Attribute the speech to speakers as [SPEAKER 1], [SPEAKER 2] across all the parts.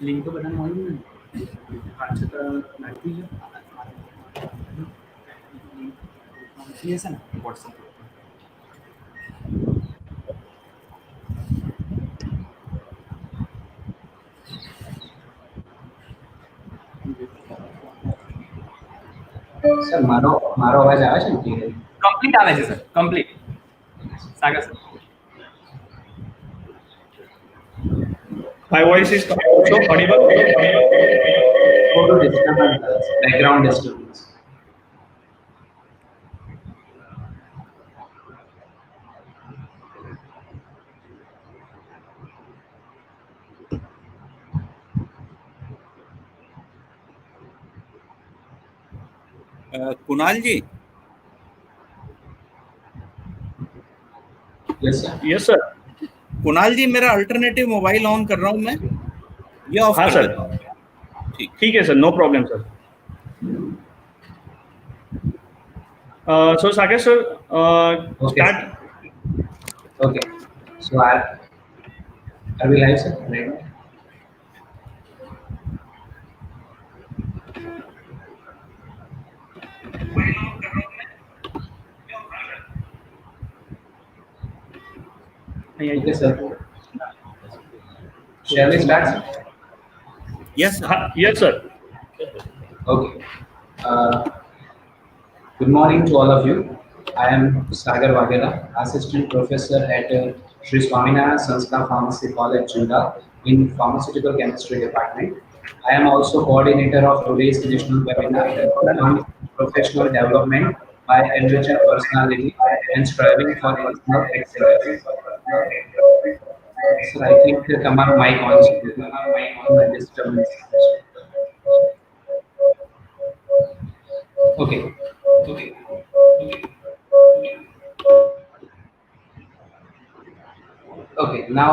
[SPEAKER 1] Link तो बताना मालूम है अच्छा तो लगती है ये है ना व्हाट्सएप
[SPEAKER 2] સર મારો અવાજ આવે છે ને ક્લિયર
[SPEAKER 1] કમ્પ્લીટ આવે છે sir complete Sagar sir
[SPEAKER 3] My voice is also audible.
[SPEAKER 2] disturbance background disturbance
[SPEAKER 4] Kunal ji
[SPEAKER 3] yes sir
[SPEAKER 4] Kunal ji मेरा अल्टरनेटिव मोबाइल ऑन कर रहा हूं मैं ये ऑफ
[SPEAKER 3] हाँ
[SPEAKER 4] कर
[SPEAKER 3] सर
[SPEAKER 4] देता हूं
[SPEAKER 3] ठीक है sir no problem sir so Sagar sir start
[SPEAKER 2] okay so are we live sir right now? Okay sir, shall we start sir?
[SPEAKER 4] Yes
[SPEAKER 3] yes sir
[SPEAKER 2] Okay. Good morning to all of you. I am Sagar Waghela, Assistant Professor at Shree Swaminarayan Sanskar Pharmacy College, Zundal, in Pharmaceutical Chemistry Department. I am also coordinator of today's national webinar on professional development by enriching personality and striving for personal excellence. So I think તમારું mic on છે. Disturbance. Okay. Okay, now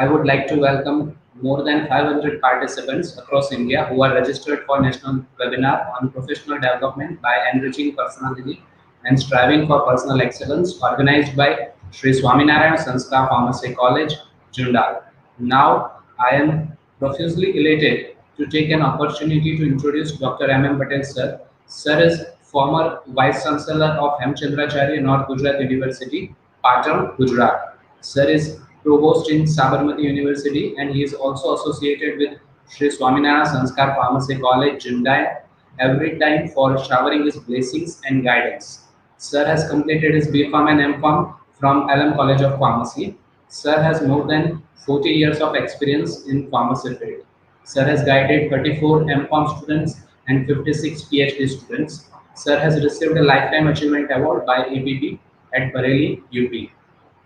[SPEAKER 2] I would like to welcome more than 500 participants across India who are registered for national webinar on professional development by enriching personality and striving for personal excellence, organized by Shree Swaminarayan Sanskar Pharmacy College, Zundal. Now I am profusely elated to take an opportunity to introduce Dr. M. Patel sir. Sir is former Vice Chancellor of Hemchandracharya North Gujarat University, Patan, Gujarat. Sir is provost in Sabarmati University and he is also associated with Shree Swaminarayan Sanskar Pharmacy College, Jindai, every time for showering his blessings and guidance. Sir has completed his B.Pharm and M.Pharm from LM College of Pharmacy. Sir has more than 40 years of experience in pharmacy field. Sir has guided 34 M.Pharm students and 56 PhD students. Sir has received a Lifetime Achievement Award by APP at Bareilly, UP.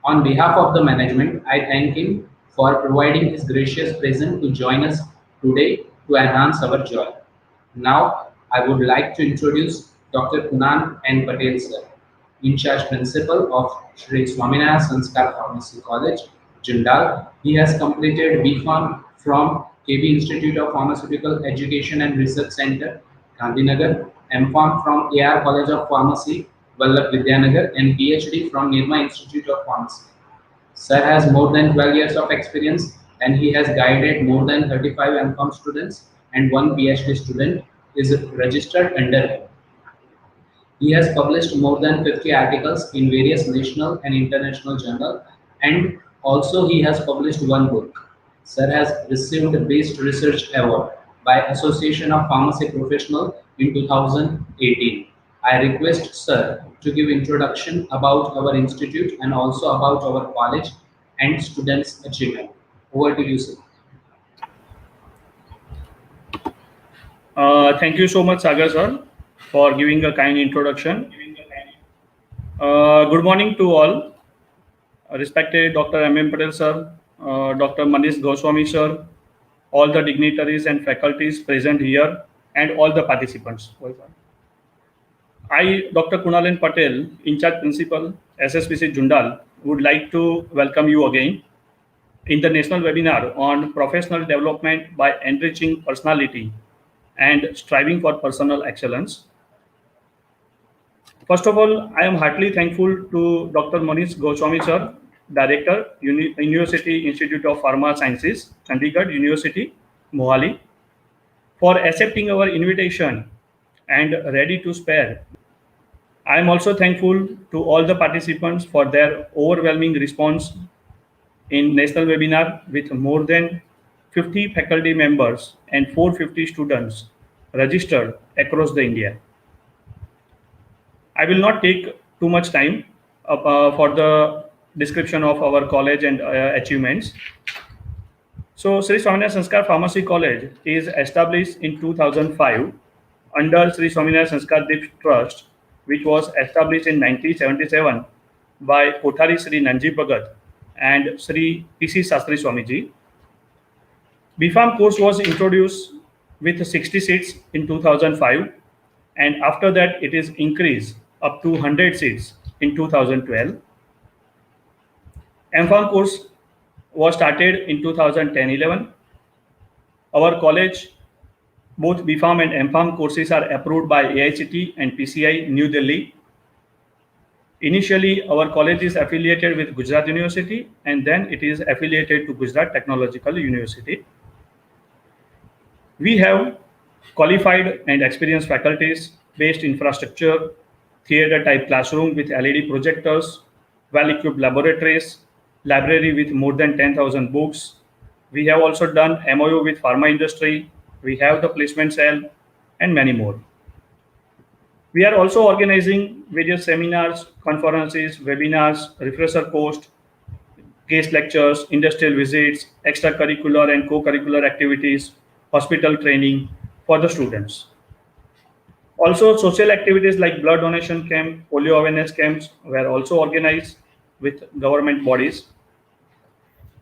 [SPEAKER 2] On behalf of the management, I thank him for providing his gracious presence to join us today to enhance our joy. Now, I would like to introduce Dr. Kunal N. Patel sir, in charge principal of Shree Swaminarayan Sanskar Pharmacy College, Jindal. He has completed B.Pharm from KB Institute of Pharmaceutical Education and Research Center, Gandhinagar, M.Pharm from AR College of Pharmacy, Vallabh Vidyanagar, and PhD from Nirma Institute of Pharmacy. Sir has more than 12 years of experience and he has guided more than 35 M.Pharm students and one PhD student is registered under him. He has published more than 50 articles in various national and international journals and also he has published one book. Sir has received the Best Research Award by Association of Pharmacy Professionals in 2018. I request Sir to give introduction about our institute and also about our college and students' achievement. Over to you, sir.
[SPEAKER 3] Thank you so much Sagar sir for giving a kind introduction. Good morning to all. Respected Dr. M. Patel sir, Dr. Manish Goswami sir, all the dignitaries and faculties present here, and all the participants. I, Dr. Kunal N. Patel, in charge principal, SSPC Jundal, would like to welcome you again in the national webinar on professional development by enriching personality and striving for personal excellence. First of all, I am heartily thankful to Dr. Manish Goswami sir, Director, University Institute of Pharma Sciences, Chandigarh University, Mohali, for accepting our invitation and ready to spare. I am also thankful to all the participants for their overwhelming response in national webinar with more than 50 faculty members and 450 students registered across the India. I will not take too much time for the description of our college and achievements. So, Sri Swaminarayan Sanskar Pharmacy College is established in 2005 under Sri Swaminarayan Sanskar Dip Trust, which was established in 1977 by Kothari Sri Nanji Bhagat and Sri P.C. Sastri Swamiji. BPharm course was introduced with 60 seats in 2005, and after that it is increased up to 100 seats in 2012. MPharm course was started in 2010-11. Our college, both BPharm and MPharm courses are approved by AICTE and PCI New Delhi. Initially, our college is affiliated with Gujarat University, and then it is affiliated to Gujarat Technological University. We have qualified and experienced faculties, based infrastructure, theater-type classroom with LED projectors, well-equipped laboratories, library with more than 10,000 books. We have also done MOU with pharma industry. We have the placement cell and many more. We are also organizing various seminars, conferences, webinars, refresher course, guest lectures, industrial visits, extracurricular and co-curricular activities, hospital training for the students. Also, social activities like blood donation camp, polio awareness camps were also organized with government bodies.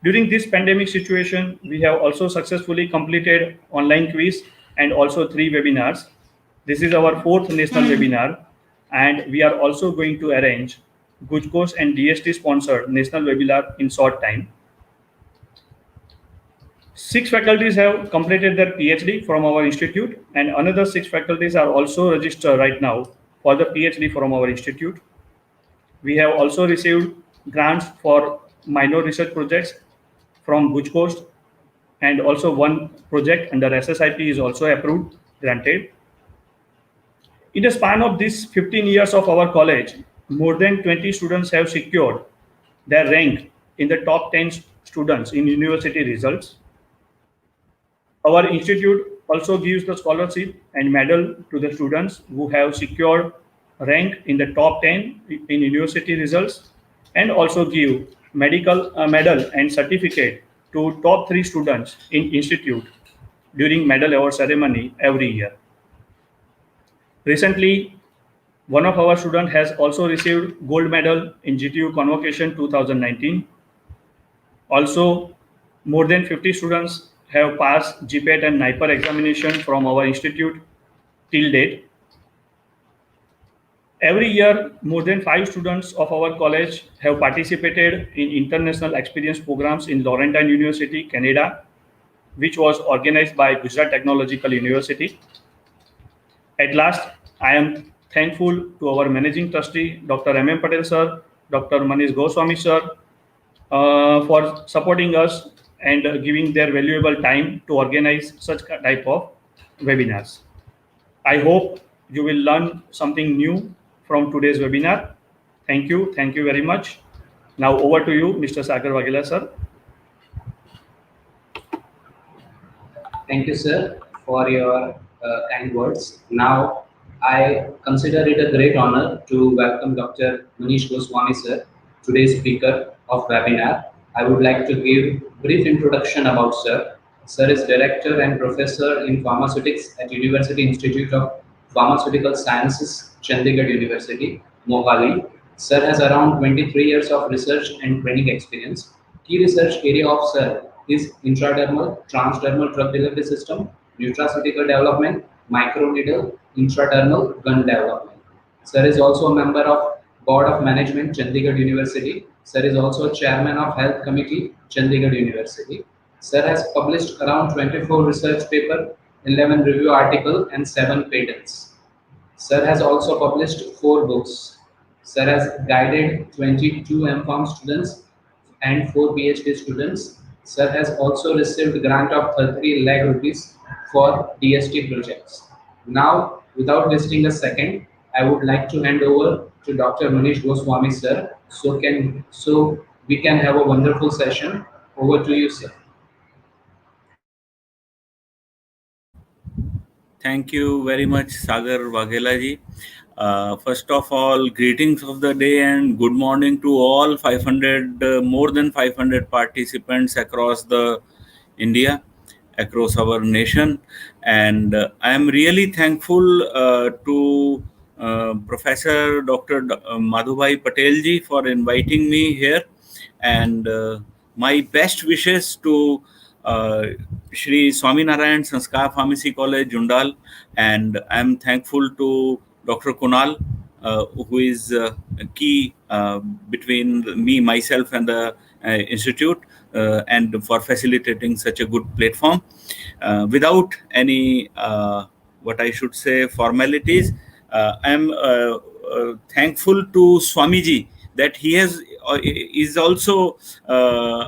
[SPEAKER 3] During this pandemic situation, we have also successfully completed online quiz and also 3 webinars. This is our 4th national webinar, and we are also going to arrange Gujkos and DST sponsored national webinar in short time. 6 faculties have completed their PhD from our institute, and another 6 faculties are also registered right now for the PhD from our institute. We have also received grants for minor research projects from Gujkos, and also one project under SSIP is also approved, granted. In the span of these 15 years of our college, more than 20 students have secured their rank in the top 10 students in university results. Our institute also gives the scholarship and medal to the students who have secured rank in the top 10 in university results, and also give medical medal and certificate to top 3 students in institute during medal award ceremony every year. Recently, one of our students has also received gold medal in GTU Convocation 2019. Also, more than 50 students have passed GPAT and NIPER examination from our institute till date. Every year, more than 5 students of our college have participated in international experience programs in Laurentine University, Canada, which was organized by Gujarat Technological University. At last, I am thankful to our managing trustee, Dr. M. Patel sir, Dr. Manish Goswami sir, for supporting us and giving their valuable time to organize such type of webinars. I hope you will learn something new from today's webinar. Thank you very much. Now over to you, Mr. Sagar Wagela sir.
[SPEAKER 2] Thank you, sir, for your kind words. Now, I consider it a great honor to welcome Dr. Manish Goswami, sir, today's speaker of webinar. I would like to give brief introduction about sir. Sir is Director and Professor in Pharmaceutics at University Institute of Pharmaceutical Sciences, Chandigarh University, Mohali. Sir has around 23 years of research and training experience. Key research area of sir is intradermal, transdermal drug delivery system, nutraceutical development, microneedle, intradermal gun development. Sir is also a member of Board of Management, Chandigarh University. Sir is also Chairman of Health Committee, Chandigarh University. Sir has published around 24 research papers, 11 review articles, and 7 patents. Sir has also published 4 books. Sir has guided 22 MPharm students and 4 PhD students. Sir has also received grant of 30 lakh rupees for DST projects. Now, without wasting a second, I would like to hand over to Dr. Manish Goswami, sir, so we can have a wonderful session. Over to you, sir.
[SPEAKER 5] Thank you very much, Sagar Waghela ji. First of all, greetings of the day and good morning to all 500, more than 500 participants across the India, across our nation. And I am really thankful to Professor Dr. Madhubhai Patel ji for inviting me here. And my best wishes to Shree Swaminarayan Sanskar Pharmacy College, Zundal, and I'm thankful to Dr. Kunal, who is a key between myself, and the institute, and for facilitating such a good platform. Without any, what I should say, formalities, I'm thankful to Swamiji that he is also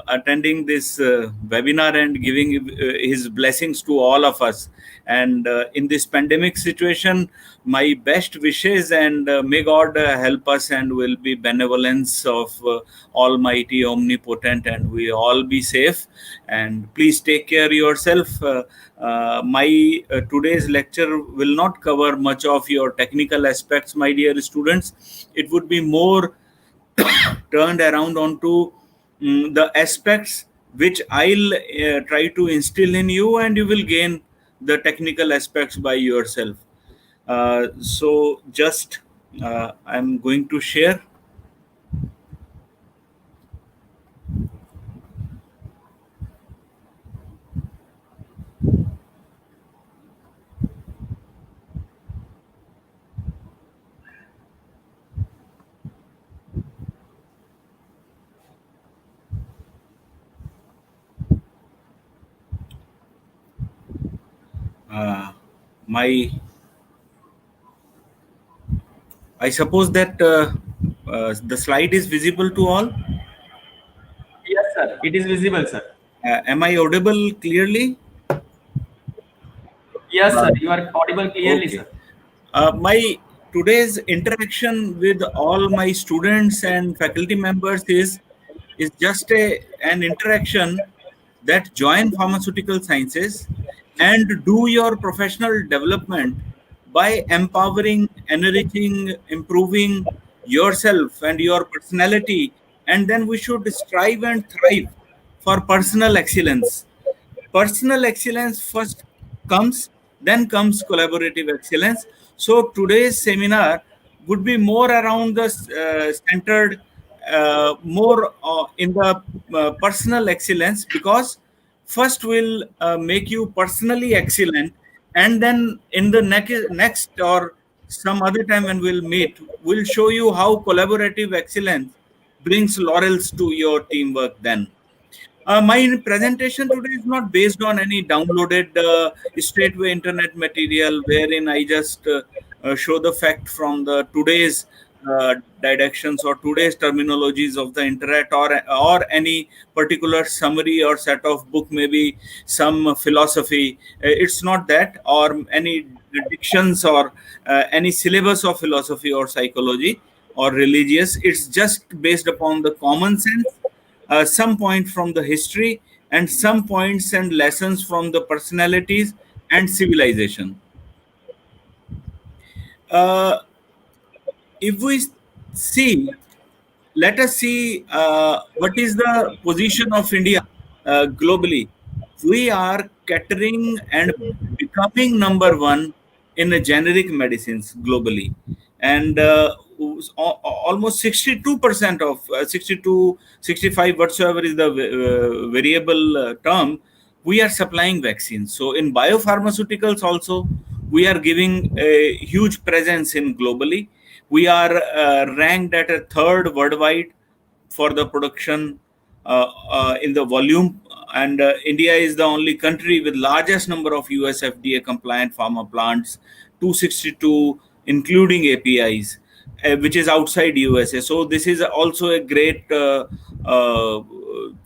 [SPEAKER 5] attending this webinar and giving his blessings to all of us. And in this pandemic situation, my best wishes, and may God help us and will be benevolence of Almighty, Omnipotent, and we all be safe. And please take care yourself. My today's lecture will not cover much of your technical aspects, my dear students. It would be more turned around onto the aspects which I'll try to instill in you, and you will gain the technical aspects by yourself. So just I'm going to share. My I suppose that the slide is visible to all.
[SPEAKER 1] Yes, sir. It is visible, sir.
[SPEAKER 5] Am I audible clearly?
[SPEAKER 1] Yes, sir. You are audible clearly,
[SPEAKER 5] Okay.
[SPEAKER 1] sir.
[SPEAKER 5] My today's interaction with all my students and faculty members is just an interaction that join pharmaceutical sciences and do your professional development by empowering, enriching, improving yourself and your personality. And then we should strive and thrive for personal excellence. Personal excellence first comes, then comes collaborative excellence. So today's seminar would be more around the centered more in the personal excellence, because first will make you personally excellent, and then in the next or some other time when we'll meet, we'll show you how collaborative excellence brings laurels to your teamwork. Then my presentation today is not based on any downloaded straightway internet material wherein I just show the fact from the today's directions or today's terminologies of the internet, or any particular summary or set of book, maybe some philosophy. It's not that, or any dictions, or any syllabus of philosophy or psychology or religious. It's just based upon the common sense, some point from the history, and some points and lessons from the personalities and civilization. Uh, if we see, let us see what is the position of India globally. We are catering and becoming number one in the generic medicines globally, and almost 62% of 62, 65, whatsoever is the variable term, we are supplying vaccines. So in biopharmaceuticals also, we are giving a huge presence in globally. We are ranked at a third worldwide for the production in the volume, and India is the only country with largest number of US FDA compliant pharma plants, 262, including APIs, which is outside USA. So this is also a great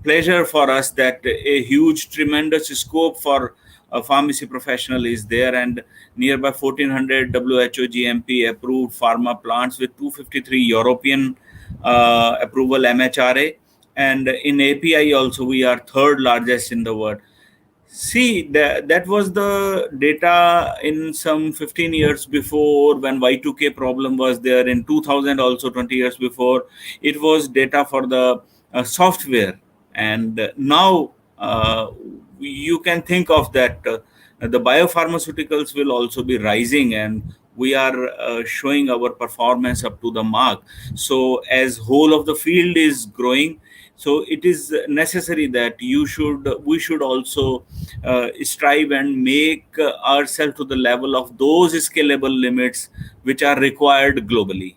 [SPEAKER 5] pleasure for us that a huge, tremendous scope for a pharmacy professional is there, and nearby 1400 WHO GMP approved pharma plants with 253 European approval MHRA, and in API also we are third largest in the world. See, that was the data in some 15 years before, when Y2K problem was there, in 2000 also, 20 years before. It was data for the software. And now you can think of that the biopharmaceuticals will also be rising, and we are showing our performance up to the mark. So as whole of the field is growing, so it is necessary that we should also strive and make ourselves to the level of those scalable limits which are required globally.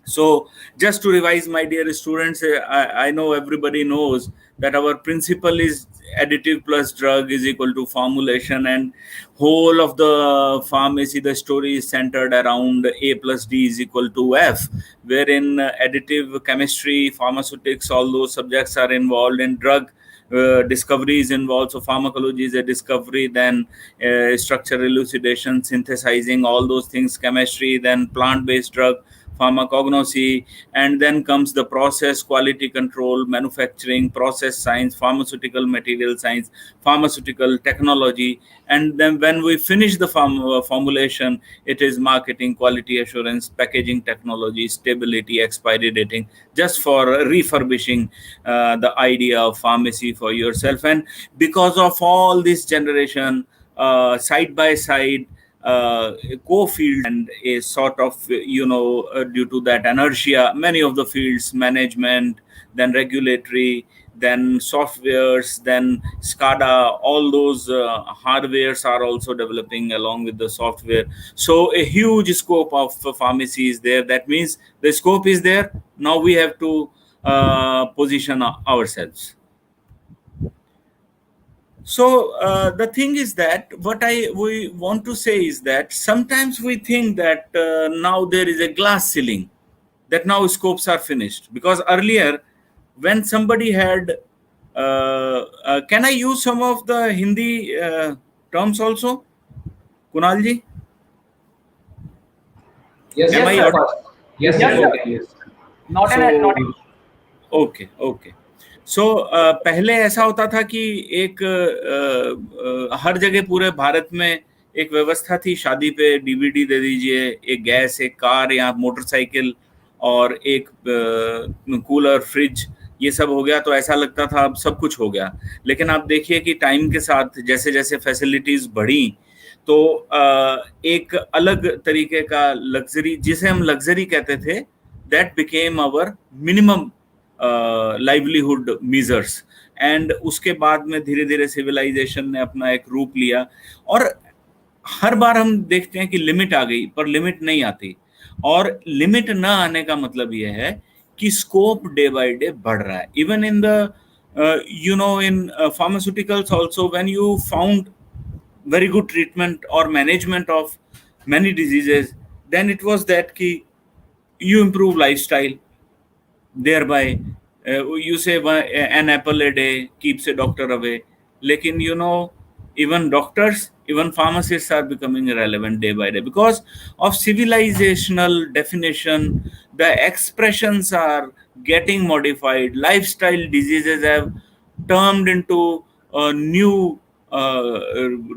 [SPEAKER 5] So just to revise, my dear students, I know everybody knows that our principle is additive plus drug is equal to formulation, and whole of the pharmacy, the story is centered around A plus D is equal to F, wherein additive chemistry, pharmaceutics, all those subjects are involved in drug. Discovery is involved, so pharmacology is a discovery, then structure elucidation, synthesizing, all those things, chemistry, then plant-based drug, pharmacognosy, and then comes the process, quality control, manufacturing, process science, pharmaceutical material science, pharmaceutical technology, and then when we finish the formulation, it is marketing, quality assurance, packaging technology, stability, expiry dating, just for refurbishing the idea of pharmacy for yourself. And because of all this generation, side by side, co-field, and a sort of due to that inertia, many of the fields, management, then regulatory, then softwares, then SCADA, all those hardwares are also developing along with the software. So a huge scope of pharmacy is there. That means the scope is there. Now we have to position ourselves. So the thing is that we want to say is that sometimes we think that now there is a glass ceiling, that now scopes are finished. Because earlier, when somebody had, can I use some of the Hindi terms also, Kunalji?
[SPEAKER 2] Yes,
[SPEAKER 5] Am I
[SPEAKER 2] yes, of
[SPEAKER 5] audible?
[SPEAKER 2] course. Yes,
[SPEAKER 3] Yes,
[SPEAKER 2] yes,
[SPEAKER 3] sir.
[SPEAKER 2] okay, yes.
[SPEAKER 3] Not
[SPEAKER 5] So,
[SPEAKER 3] an not an
[SPEAKER 5] okay okay. So पहले ऐसा होता था कि एक हर जगह पूरे भारत में एक व्यवस्था थी, शादी पे डीवीडी दे दीजिए, एक गैस, एक कार या मोटरसाइकिल, और एक कूलर, फ्रिज, ये सब हो गया तो ऐसा लगता था अब सब कुछ हो गया. लेकिन आप देखिए कि टाइम के साथ जैसे जैसे फैसिलिटीज बढ़ी, तो एक अलग तरीके का लग्जरी, जिसे हम लग्जरी कहते थे, that became our minimum livelihood measures. And उसके बाद में धीरे धीरे सिविलाइजेशन ने अपना एक रूप लिया, और हर बार हम देखते हैं कि लिमिट आ गई, पर लिमिट नहीं आती. और लिमिट ना आने का मतलब यह है कि स्कोप डे बाय डे बढ़ रहा है. Even in the in pharmaceuticals also, when you found very good treatment or management of many diseases, then it was that ki you improve lifestyle, thereby you say an apple a day keeps a doctor away. Lekin even doctors, even pharmacists are becoming irrelevant day by day because of civilizational definition. The expressions are getting modified. Lifestyle diseases have turned into new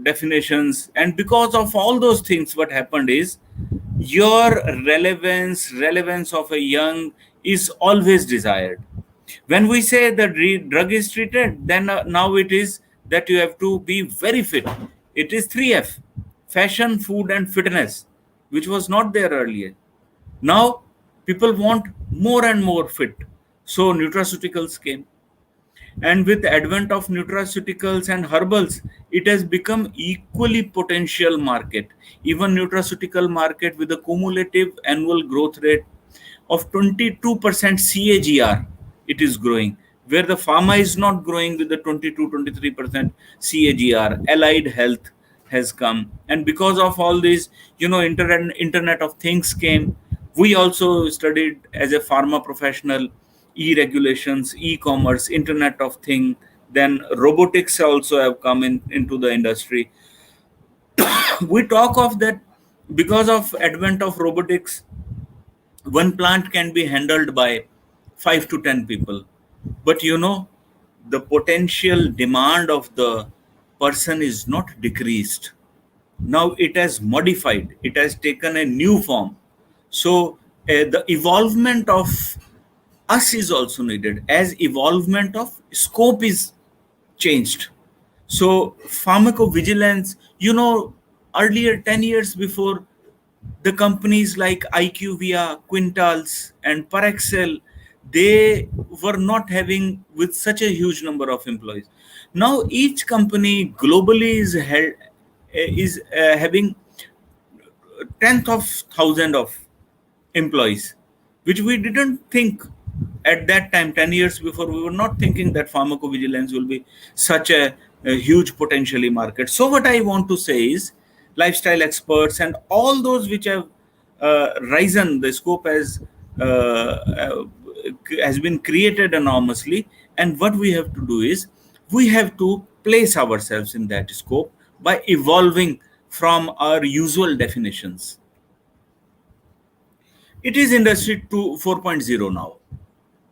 [SPEAKER 5] definitions, and because of all those things, what happened is your relevance of a young is always desired. When we say the drug is treated, then now it is that you have to be very fit. It is 3F: fashion, food, and fitness, which was not there earlier. Now people want more and more fit, so nutraceuticals came. And with the advent of nutraceuticals and herbals, it has become equally potential market. Even nutraceutical market with a cumulative annual growth rate of 22% CAGR, it is growing. Where the pharma is not growing with the 22-23% CAGR, allied health has come. And because of all this, internet of things came. We also studied as a pharma professional. e-regulations, e-commerce, Internet of Things. Then robotics also have come into the industry. We talk of that because of advent of robotics, one plant can be handled by 5 to 10 people, but the potential demand of the person is not decreased. Now it has modified, it has taken a new form. So the evolvement of us is also needed, as evolvement of scope is changed. So pharmacovigilance, earlier 10 years before, the companies like IQVIA, Quintals, and Parexel, they were not having with such a huge number of employees. Now each company globally is having tenth of thousand of employees, which we didn't think at that time. 10 years before, we were not thinking that pharmacovigilance will be such a huge potentially market. So what I want to say is, lifestyle experts and all those which have risen, the scope has been created enormously, and what we have to do is, we have to place ourselves in that scope by evolving from our usual definitions. It is industry 4.0 now.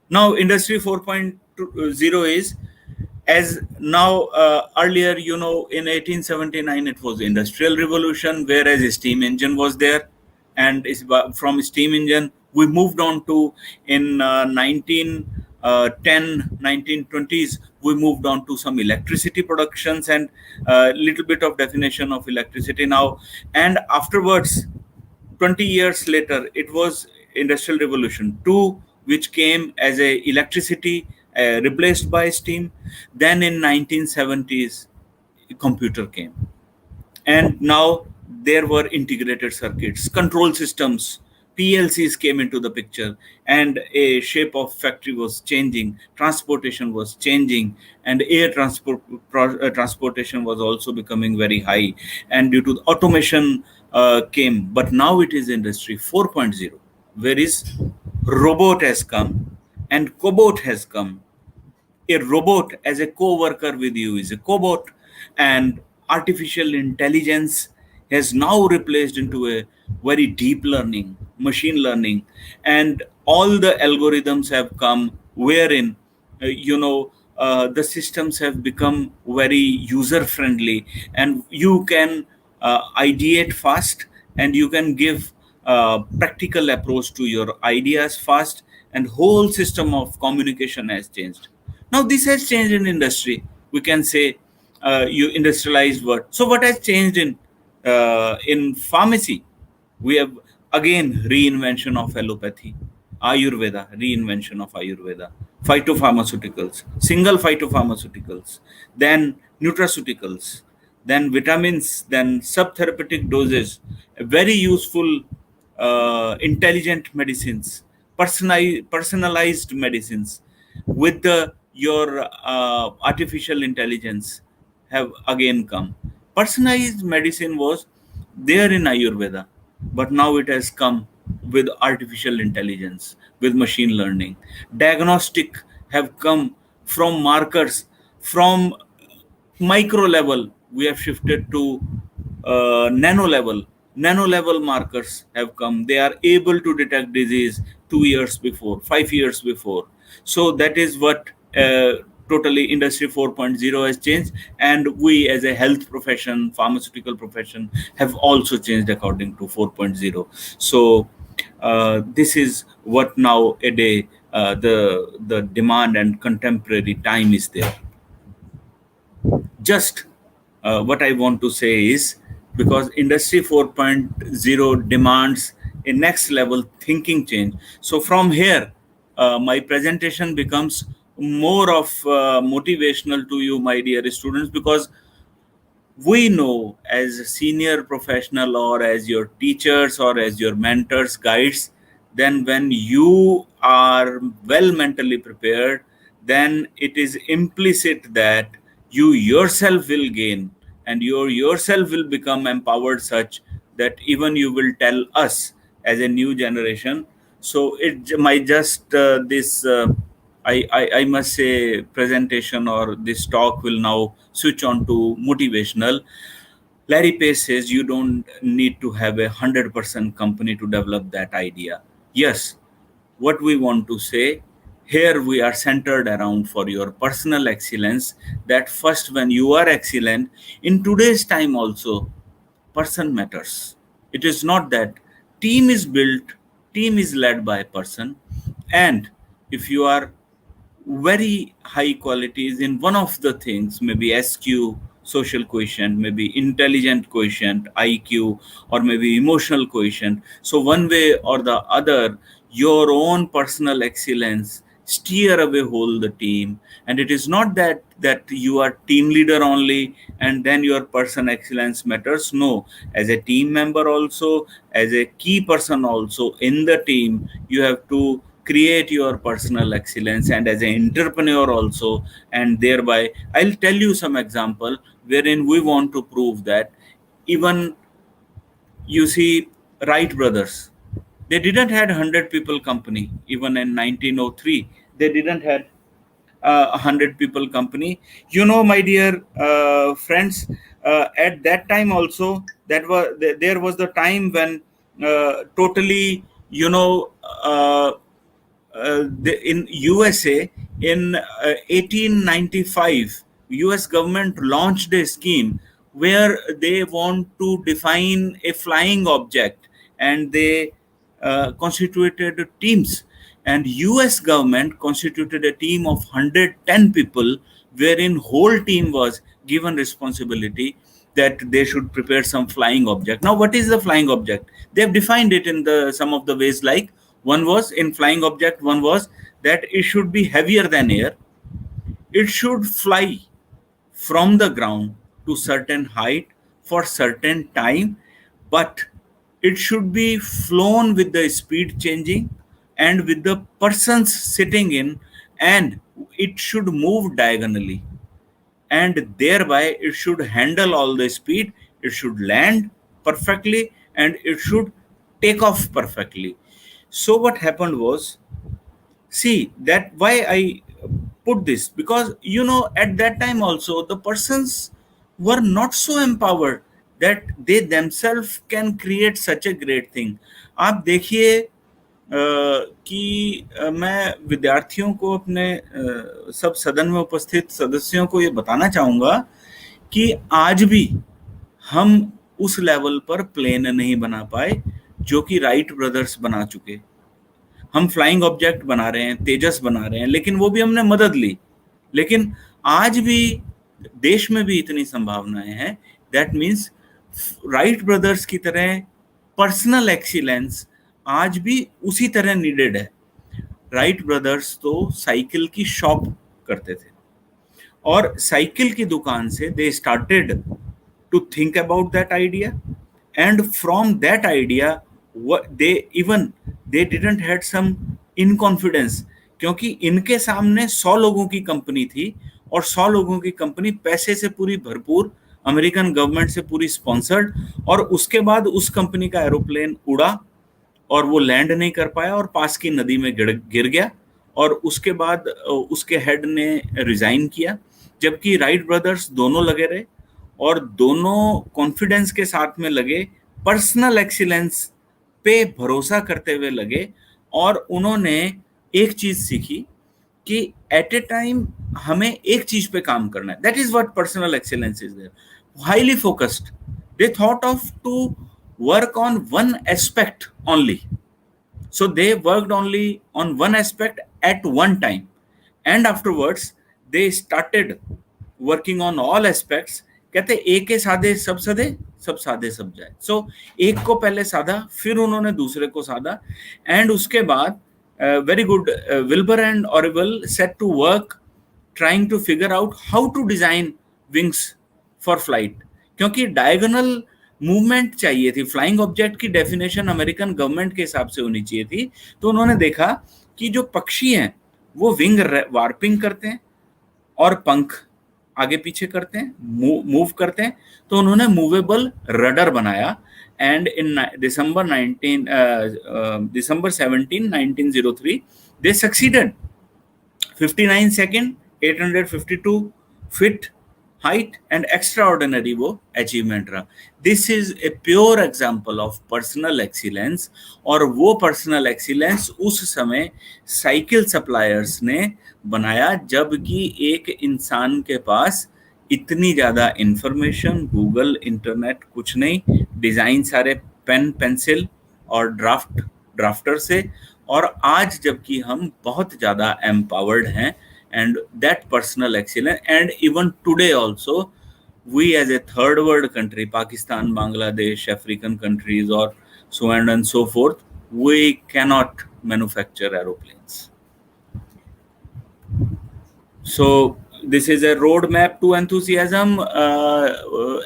[SPEAKER 5] Now industry 4.0 is, as now earlier, in 1879 it was the industrial revolution, whereas steam engine was there, and from steam engine we moved on to, in 1920s, we moved on to some electricity productions and a little bit of definition of electricity now. And afterwards, 20 years later, it was industrial revolution 2, which came as a electricity, replaced by steam. Then in 1970s, computer came, and now there were integrated circuits, control systems, PLCs came into the picture, and a shape of factory was changing, transportation was changing, and air transportation was also becoming very high, and due to the automation came. But now it is industry 4.0, where is robot has come and cobot has come. A robot as a co-worker with you is a cobot, and artificial intelligence has now replaced into a very deep learning, machine learning, and all the algorithms have come, wherein the systems have become very user friendly, and you can ideate fast, and you can give practical approach to your ideas fast, and whole system of communication has changed. Now this has changed in industry. We can say, you industrialized word. So what has changed in pharmacy? We have again reinvention of allopathy, Ayurveda, reinvention of Ayurveda, phytopharmaceuticals, single phytopharmaceuticals, then nutraceuticals, then vitamins, then subtherapeutic doses, very useful, intelligent medicines, personalized medicines with your artificial intelligence have again come. Personalized medicine was there in Ayurveda, but now it has come with artificial intelligence, with machine learning. Diagnostic have come from markers, from micro level. We have shifted to nano level. Nano level markers have come. They are able to detect disease 2 years before, 5 years before. So that is what totally industry 4.0 has changed, and we as a health profession, pharmaceutical profession, have also changed according to 4.0. So this is what now a day, the demand and contemporary time is there. Just what I want to say is, because industry 4.0 demands a next level thinking change. So from here, my presentation becomes more of motivational to you, my dear students, because we know, as a senior professional, or as your teachers, or as your mentors, guides, then when you are well mentally prepared, then it is implicit that you yourself will gain, and yourself will become empowered, such that even you will tell us as a new generation. So it might just this I must say presentation or this talk will now switch on to motivational. Larry Page says you don't need to have 100% company to develop that idea. Yes, what we want to say here, we are centered around for your personal excellence. That first, when you are excellent in today's time also, person matters. It is not that team is built, team is led by a person. And if you are very high qualities in one of the things, maybe SQ, social quotient, maybe intelligent quotient, IQ, or maybe emotional quotient. So one way or the other, your own personal excellence steer away whole the team. And it is not that you are team leader only and then your person excellence matters. No, as a team member also, as a key person also in the team, you have to create your personal excellence, and as an entrepreneur also. And thereby I'll tell you some example wherein we want to prove that. Even you see, Wright brothers, they didn't had 100 people company. Even in 1903 they didn't had 100 people company. You know, my dear friends, at that time also, there was the time when totally, you know, in USA in 1895, US government launched a scheme where they want to define a flying object, and they constituted teams. And US government constituted a team of 110 people, wherein whole team was given responsibility that they should prepare some flying object. Now, what is the flying object? They have defined it in the some of the ways, like one was in flying object, one was that it should be heavier than air, it should fly from the ground to certain height for certain time, but it should be flown with the speed changing and with the persons sitting in, and it should move diagonally, and thereby it should handle all the speed, it should land perfectly, and it should take off perfectly. So what happened was, see, that why I put this, because you know, at that time also the persons were not so empowered that they themselves can create such a great thing. आप देखिए कि मैं विद्यार्थियों को, अपने सब सदन में उपस्थित सदस्यों को ये बताना चाहूँगा कि आज भी हम उस लेवल पर प्लेन नहीं बना पाए जो कि राइट ब्रदर्स बना चुके। हम फ्लाइंग ऑब्जेक्ट बना रहे हैं, तेजस बना रहे हैं, लेकिन वो भी हमने मदद ली। लेकिन आज भी देश में भी इतनी संभावनाएं हैं, दैट मीन्स राइट ब्रदर्स की तरह पर्सनल एक्सीलेंस आज भी उसी तरह नीडेड है। राइट ब्रदर्स तो साइकिल की शॉप करते थे, और साइकिल की दुकान से they started to think about that idea, and from that idea they didn't had some inconfidence, क्योंकि इनके सामने 100 लोगों की कंपनी थी, और 100 लोगों की कंपनी पैसे से पूरी भरपूर, अमेरिकन गवर्नमेंट से पूरी स्पॉन्सर्ड। और उसके बाद उस कंपनी का एरोप्लेन उड़ा और वो लैंड नहीं कर पाया और पास की नदी में गिर गया, और उसके बाद उसके हेड ने रिजाइन किया। जबकि राइट ब्रदर्स दोनों लगे रहे, और दोनों कॉन्फिडेंस के साथ में लगे, पर्सनल एक्सीलेंस पे भरोसा करते हुए लगे, और उन्होंने एक चीज सीखी कि एट ए टाइम हमें एक चीज पे काम करना है। That is what personal excellence is there, highly focused. They thought of to work on one aspect only, so they worked only on one aspect at one time, and afterwards they started working on all aspects। कहते एक के साधे सब सधे, सब साधे सब जाए। सो एक को पहले साधा, फिर उन्होंने दूसरे को साधा, एंड उसके बाद very good Wilbur and Orville set to work trying to figure out how to design wings for flight, क्योंकि डायगोनल मूवमेंट चाहिए थी। फ्लाइंग ऑब्जेक्ट की डेफिनेशन अमेरिकन गवर्नमेंट के हिसाब से होनी चाहिए थी। तो उन्होंने देखा कि जो पक्षी हैं वो विंग वार्पिंग करते हैं और पंख आगे पीछे करते हैं, मूव करते हैं। तो उन्होंने मूवेबल रडर बनाया, and in December 17, 1903 they succeeded. 59 second, 852 feet height and extraordinary वो achievement रहा. This is a pure example of personal excellence. और वो personal excellence उस समय साइकिल सप्लायर्स ने बनाया जबकि एक इंसान के पास इतनी ज़्यादा इंफॉर्मेशन, गूगल, इंटरनेट कुछ नहीं, डिज़ाइन सारे पेन पेंसिल और ड्राफ्टर से. और आज जबकि हम बहुत ज़्यादा एम्पावर्ड हैं and that personal excellence, and even today also we as a third world country, Pakistan, Bangladesh, African countries or so on and so forth, we cannot manufacture aeroplanes. So this is a roadmap to enthusiasm.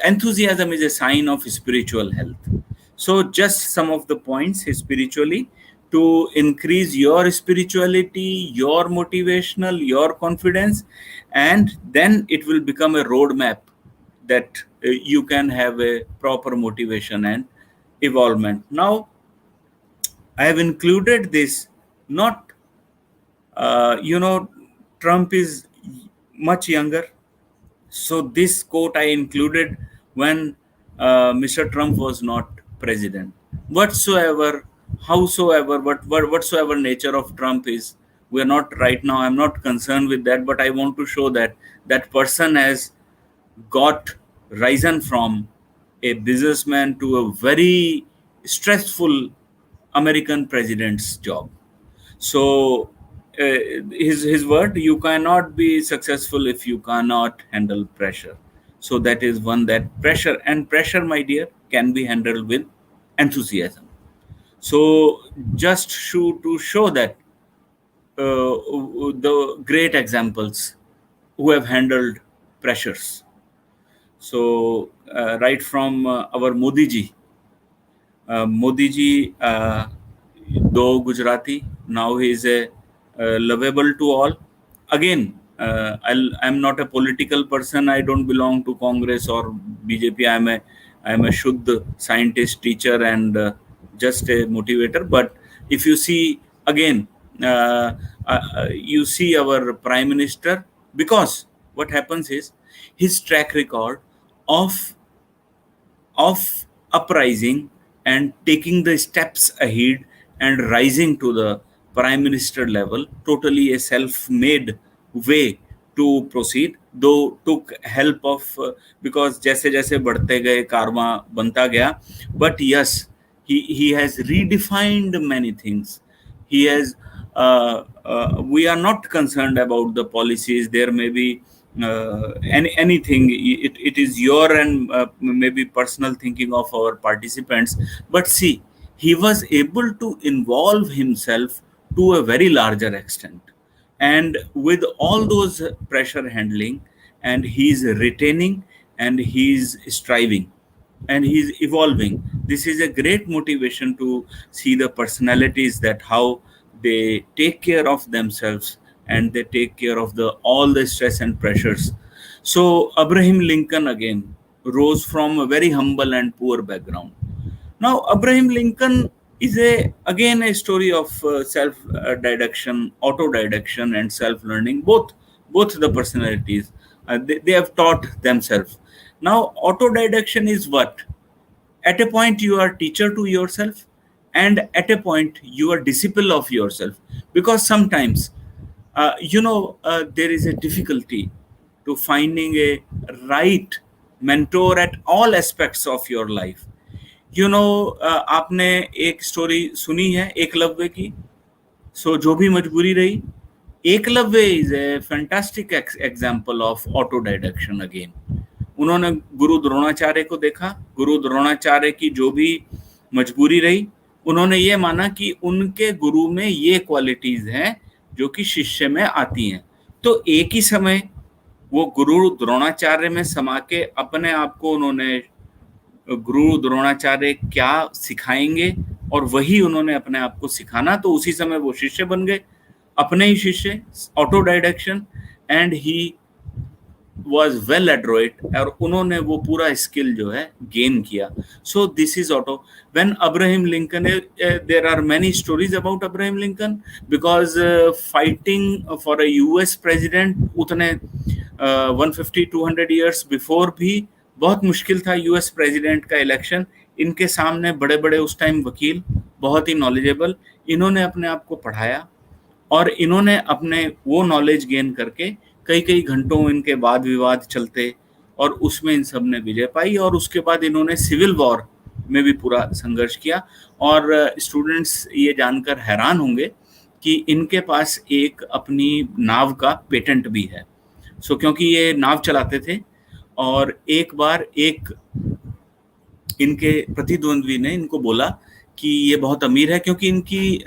[SPEAKER 5] Enthusiasm is a sign of spiritual health. So just some of the points spiritually to increase your spirituality, your motivational, your confidence, and then it will become a roadmap that you can have a proper motivation and evolvement. Now, I have included this, not, Trump is much younger. So this quote I included when Mr. Trump was not president. Whatsoever nature of Trump is, we are not right now. I'm not concerned with that, but I want to show that that person has got risen from a businessman to a very stressful American president's job. So his word, you cannot be successful if you cannot handle pressure. So that is one, that pressure, my dear, can be handled with enthusiasm. So just to show that the great examples who have handled pressures. So right from our Modi ji, though Gujarati, now he is a lovable to all. Again, I'm not a political person. I don't belong to Congress or BJP. I'm a Shuddha scientist, teacher, and just a motivator. But if you see again, you see our Prime Minister, because what happens is his track record of uprising and taking the steps ahead and rising to the prime minister level, totally a self-made way to proceed, though took help of because जैसे जैसे बढ़ते गए karma बनता गया. But yes, he has redefined many things. He has we are not concerned about the policies. There may be anything. It is your and maybe personal thinking of our participants. But see, he was able to involve himself to a very larger extent, and with all those pressure handling, and he's retaining and he's striving and he's evolving. This is a great motivation to see the personalities, that how they take care of themselves and they take care of all the stress and pressures. So Abraham Lincoln again rose from a very humble and poor background. Now Abraham Lincoln is again a story of self didaction, autodidaction, and self learning. Both the personalities they have taught themselves. Now autodidaction is what? At a point you are teacher to yourself, and at a point you are disciple of yourself, because sometimes there is a difficulty to finding a right mentor at all aspects of your life. आपने एक story सुनी है एकलव्य की. सो जो भी मजबूरी रही, Eklavya is a fantastic example of autodidaction. Again उन्होंने गुरु द्रोणाचार्य को देखा. गुरु द्रोणाचार्य की जो भी मजबूरी रही, उन्होंने ये माना कि उनके गुरु में ये क्वालिटीज हैं जो कि शिष्य में आती हैं. तो एक ही समय वो गुरु द्रोणाचार्य में समा के अपने आप को उन्होंने गुरु द्रोणाचार्य क्या सिखाएंगे और वही उन्होंने अपने आप को सिखाना. तो उसी समय वो शिष्य बन गए, अपने ही शिष्य, autodidaction. And he was well adroit और उन्होंने वो पूरा स्किल जो है गेन किया. So this is auto. When Abraham Lincoln, there are many stories about Abraham Lincoln because fighting for a US president उतने 150-200 years before भी बहुत मुश्किल था US प्रेसिडेंट का इलेक्शन. इनके सामने बड़े बड़े उस टाइम वकील, बहुत ही नॉलेजेबल, इन्होंने अपने आप को पढ़ाया और इन्होंने अपने वो नॉलेज गेन करके कई कई घंटों इनके वाद विवाद चलते और उसमें इन सब ने विजय पाई. और उसके बाद इन्होंने सिविल वॉर में भी पूरा संघर्ष किया. और स्टूडेंट्स ये जानकर हैरान होंगे कि इनके पास एक अपनी नाव का पेटेंट भी है. सो क्योंकि ये नाव चलाते थे और एक बार एक इनके प्रतिद्वंद्वी ने इनको बोला कि ये बहुत अमीर है, क्योंकि इनकी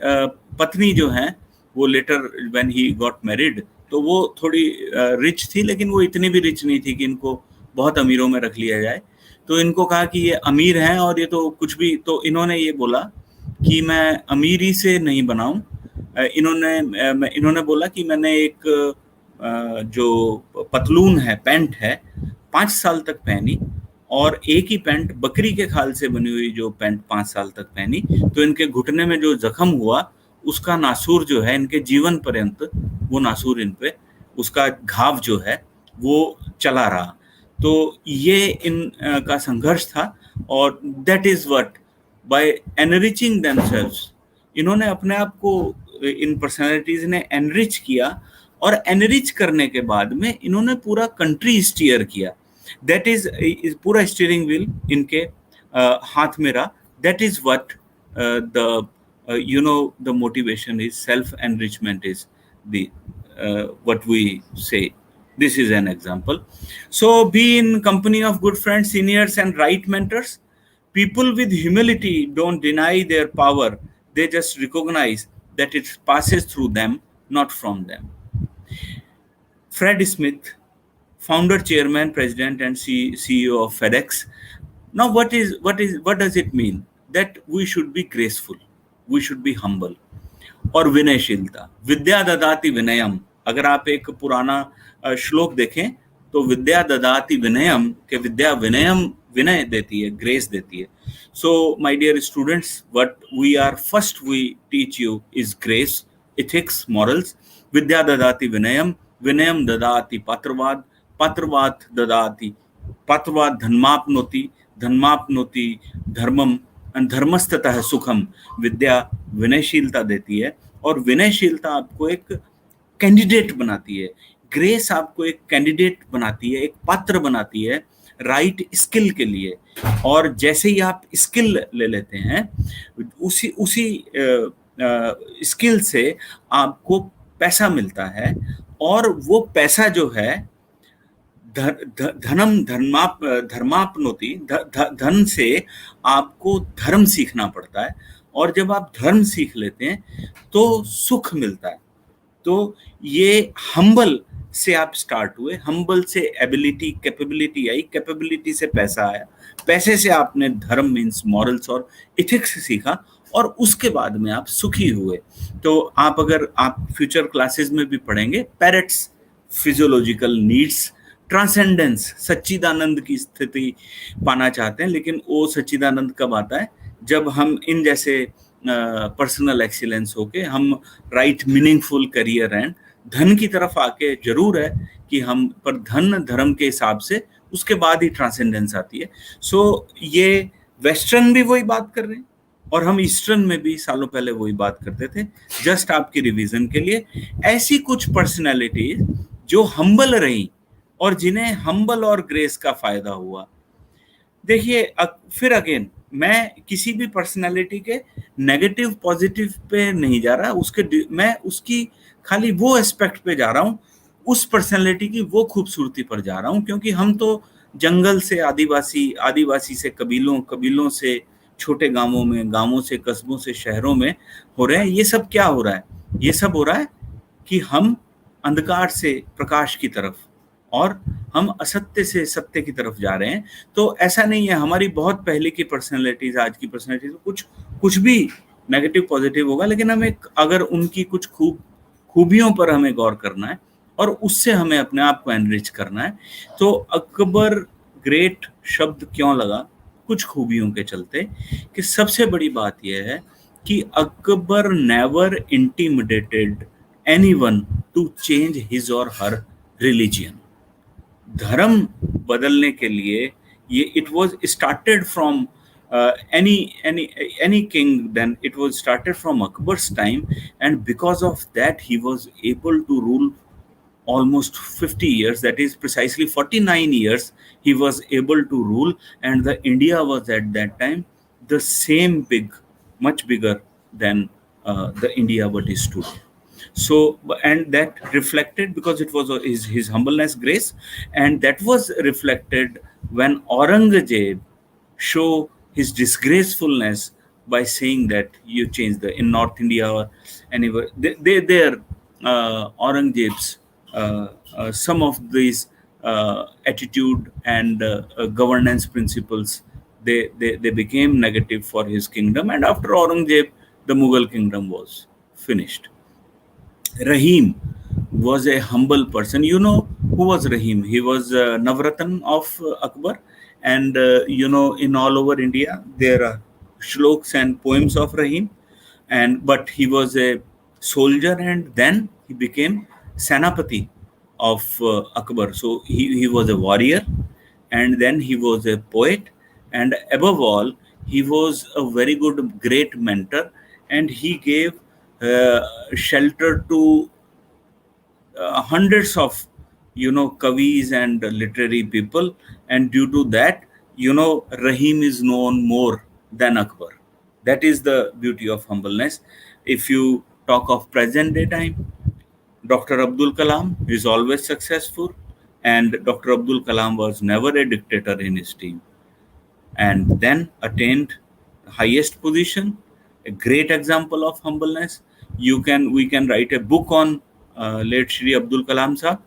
[SPEAKER 5] पत्नी जो है वो letter when he got married तो वो थोड़ी रिच थी, लेकिन वो इतनी भी रिच नहीं थी कि इनको बहुत अमीरों में रख लिया जाए. तो इनको कहा कि ये अमीर हैं और ये तो कुछ भी, तो इन्होंने ये बोला कि मैं अमीरी से नहीं बनाऊं. इन्होंने बोला कि मैंने एक जो पतलून है, पैंट है, 5 साल तक पहनी और एक ही पैंट, बकरी के खाल से बनी हुई जो पैंट 5 साल तक पहनी, तो इनके घुटने में जो जख्म हुआ उसका नासूर जो है इनके जीवन पर्यंत, वो नासूर इन पे, उसका घाव जो है वो चला रहा. तो ये इन का संघर्ष था. और that is what by enriching themselves, इन्होंने अपने आप को, इन पर्सनालिटीज ने एनरिच किया और एनरिच करने के बाद में इन्होंने पूरा कंट्री स्टीयर किया. दैट इज पूरा स्टीयरिंग व्हील इनके हाथ में रहा. That is what the the motivation is self enrichment is the what we say. This is an example. So be in company of good friends, seniors and right mentors. People with humility don't deny their power, they just recognize that it passes through them, not from them. Fred Smith, founder, chairman, president and CEO of FedEx. Now what does it mean? That we should be graceful, we should be humble और विनयशीलता. विद्या ददाति विनयम, अगर आप एक पुराना श्लोक देखें तो विद्या ददाति विनयम के विद्या विनयम, विनय देती है, ग्रेस देती है. So my dear students, what we are first we teach you is grace, ethics, morals. विद्या ददाति विनयम, विनयम ददाति पात्रवाद, पात्रवाद ददाति पात्रवाद धर्माप्नोति, धर्माप्नोति धर्मम, धर्मस्ततः सुखम. विद्या विनयशीलता देती है और विनयशीलता आपको एक कैंडिडेट बनाती है. ग्रेस आपको एक कैंडिडेट बनाती है, एक पात्र बनाती है राइट स्किल के लिए. और जैसे ही आप स्किल ले लेते हैं, उसी स्किल से आपको पैसा मिलता है और वो पैसा जो है धनम धर्माप्नोति, धन से आपको धर्म सीखना पड़ता है और जब आप धर्म सीख लेते हैं तो सुख मिलता है. तो ये हम्बल से आप स्टार्ट हुए, हम्बल से एबिलिटी कैपेबिलिटी आई, कैपेबिलिटी से पैसा आया, पैसे से आपने धर्म मीन्स मॉरल्स और इथिक्स सीखा और उसके बाद में आप सुखी हुए. तो आप अगर आप फ्यूचर क्लासेस में भी पढ़ेंगे, पैरेट्स फिजियोलॉजिकल नीड्स, ट्रांसेंडेंस, सच्चिदानंद की स्थिति पाना चाहते हैं, लेकिन वो सच्चिदानंद कब आता है? जब हम इन जैसे पर्सनल एक्सीलेंस होके हम राइट मीनिंगफुल करियर एंड धन की तरफ आके जरूर है कि हम, पर धन धर्म के हिसाब से उसके बाद ही ट्रांसेंडेंस आती है. सो ये वेस्टर्न भी वही बात कर रहे हैं और हम ईस्टर्न में भी सालों पहले वही बात करते थे. जस्ट आपकी रिवीजन के लिए, ऐसी कुछ पर्सनैलिटीज जो हम्बल रही और जिन्हें हम्बल और ग्रेस का फायदा हुआ. देखिए फिर अगेन, मैं किसी भी पर्सनालिटी के नेगेटिव पॉजिटिव पे नहीं जा रहा, मैं उसकी खाली वो एस्पेक्ट पे जा रहा हूँ, उस पर्सनालिटी की वो खूबसूरती पर जा रहा हूँ. क्योंकि हम तो जंगल से आदिवासी, आदिवासी से कबीलों, कबीलों से छोटे गांवों में, गांवों से कस्बों से शहरों में हो रहे हैं. ये सब क्या हो रहा है? ये सब हो रहा है कि हम अंधकार से प्रकाश की तरफ और हम असत्य से सत्य की तरफ जा रहे हैं. तो ऐसा नहीं है, हमारी बहुत पहले की पर्सनैलिटीज, आज की पर्सनैलिटीज कुछ भी नेगेटिव पॉजिटिव होगा, लेकिन हमें अगर उनकी कुछ खूबियों पर हमें गौर करना है, और उससे हमें अपने आप को एनरिच करना है। तो अकबर ग्रेट शब्द क्यों लगा? कुछ खूबियों के चलते, कि सबसे बड़ी बात यह है कि Akbar never intimidated anyone to change his or her religion. धर्म बदलने के लिए ये it was started from any king, then it was started from Akbar's time, and because of that he was able to rule almost 50 years, that is precisely 49 years he was able to rule, and the India was at that time the same big, much bigger than the India what is today. So, and that reflected because it was his humbleness, grace, and that was reflected when Aurangzeb show his disgracefulness by saying that you change the in North India or anywhere their Aurangzeb's some of these attitude and governance principles, they became negative for his kingdom, and after Aurangzeb the Mughal kingdom was finished. Rahim was a humble person. You know who was Rahim? He was Navratan of Akbar, and in all over India there are shloks and poems of Rahim. And but he was a soldier, and then he became Senapati of Akbar. So he was a warrior, and then he was a poet, and above all he was a very good, great mentor, and he gave shelter to hundreds of kavis and literary people, and due to that Rahim is known more than Akbar. That is the beauty of humbleness. If you talk of present day time, Dr. Abdul Kalam is always successful, and Dr. Abdul Kalam was never a dictator in his team, and then attained highest position, a great example of humbleness. We can write a book on late Shree Abdul Kalam Sahab,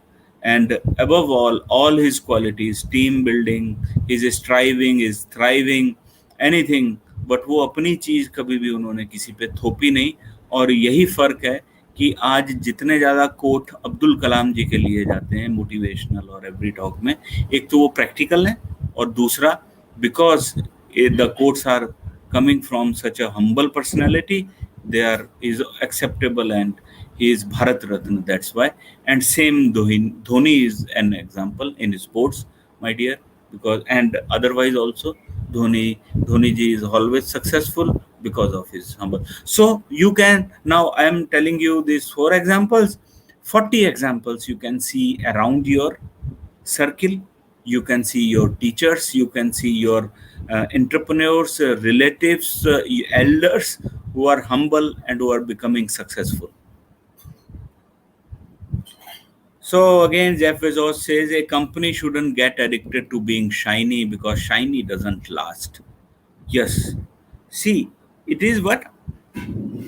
[SPEAKER 5] and above all his qualities, team building, his striving, his thriving, anything, but वो अपनी चीज कभी भी उन्होंने किसी पे थोपी नहीं। और यही फर्क है कि आज जितने ज्यादा कोट अब्दुल कलाम जी के लिए जाते हैं मोटिवेशनल और एवरी टॉक में, एक तो वो प्रैक्टिकल है, और दूसरा because the quotes are coming from such a humble personality, they are is acceptable, and he is Bharat Ratna, that's why. And same Dhoni is an example in sports, my dear, because and otherwise also Dhoni ji is always successful because of his humble. So you can, now I am telling you these 4 examples, 40 examples you can see around your circle. You can see your teachers, you can see your entrepreneurs, relatives, elders who are humble and who are becoming successful. So again, Jeff Bezos says a company shouldn't get addicted to being shiny, because shiny doesn't last. Yes. See, it is what?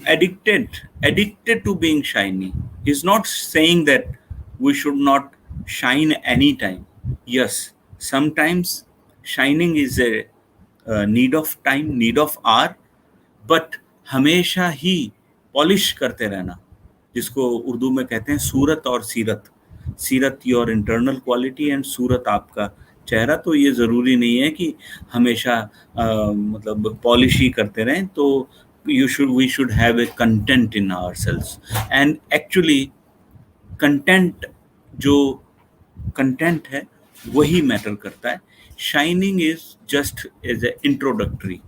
[SPEAKER 5] Addicted to being shiny. He's not saying that we should not shine anytime. Yes, sometimes shining is a need of time, need of hour, but हमेशा ही polish करते रहना, जिसको उर्दू में कहते हैं सूरत और सीरत। सीरत योर इंटरनल क्वालिटी, एंड सूरत आपका चेहरा। तो ये ज़रूरी नहीं है कि हमेशा मतलब पॉलिश ही करते रहें। तो we should have a content in ourselves, and actually content, जो कंटेंट है वही मैटर करता है। Shining is just as a introductory,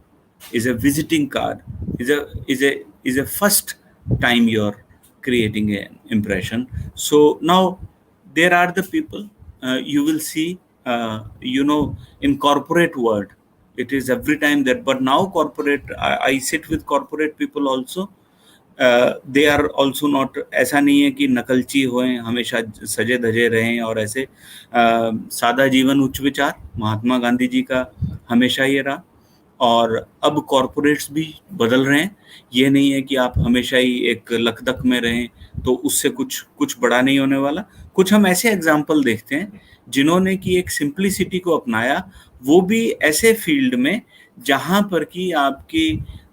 [SPEAKER 5] is a visiting card, is a first time you are creating an impression. So now there are the people you will see in corporate world, it is every time that, but now corporate, I sit with corporate people also. They are also not, ऐसा नहीं है कि नकलची होएं, हमेशा सजे धजे रहें और ऐसे। सादा जीवन उच्च विचार महात्मा गांधी जी का हमेशा ये रहा, और अब कॉरपोरेट्स भी बदल रहे हैं। ये नहीं है कि आप हमेशा ही एक लकदक में रहें तो उससे कुछ बड़ा नहीं होने वाला। कुछ हम ऐसे एग्जाम्पल देखते हैं जिन्होंने कि एक सिंप्लिसिटी को अपनाया, वो भी ऐसे फील्ड में जहाँ पर कि आपकी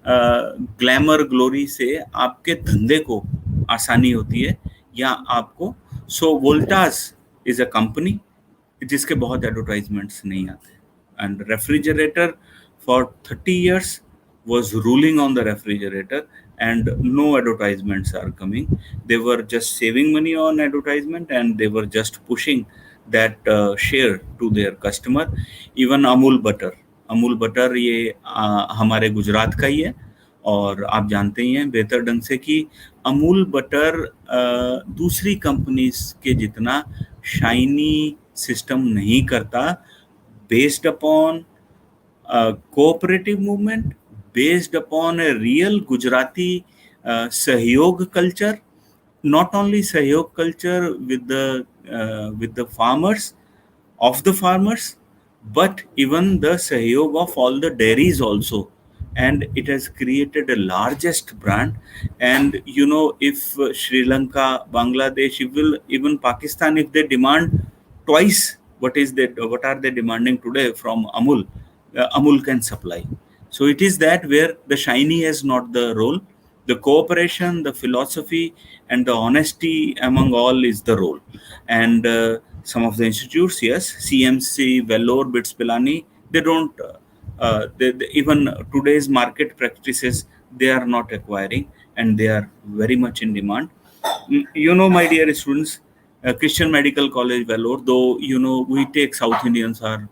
[SPEAKER 5] ग्लैमर ग्लोरी से आपके धंधे को आसानी होती है, या आपको सो वोल्टास इज अ कंपनी जिसके बहुत एडवर्टाइजमेंट्स नहीं आते, and refrigerator for 30 years was ruling on the refrigerator, and no advertisements are coming. They were just saving money on advertisement, and they were just pushing that share to their customer. Even Amul butter ये हमारे गुजरात का ही है, और आप जानते ही हैं बेहतर ढंग से कि अमूल बटर दूसरी कंपनीज के जितना शाइनी सिस्टम नहीं करता, based upon cooperative movement, based upon a real Gujarati Sahyog culture, not only Sahyog culture with the farmers, of the farmers, but even the Sahyog of all the dairies also. And it has created a largest brand. And you know, if Sri Lanka, Bangladesh, even Pakistan, if they demand twice what are they demanding today from Amul, Amul can supply. So it is that where the shiny has not the role, the cooperation, the philosophy, and the honesty among all is the role. And some of the institutes, yes, CMC, Vellore, BITS Pilani, they don't, even today's market practices, they are not acquiring, and they are very much in demand. You know, my dear students, Christian Medical College, Vellore, though, you know, we take South Indians are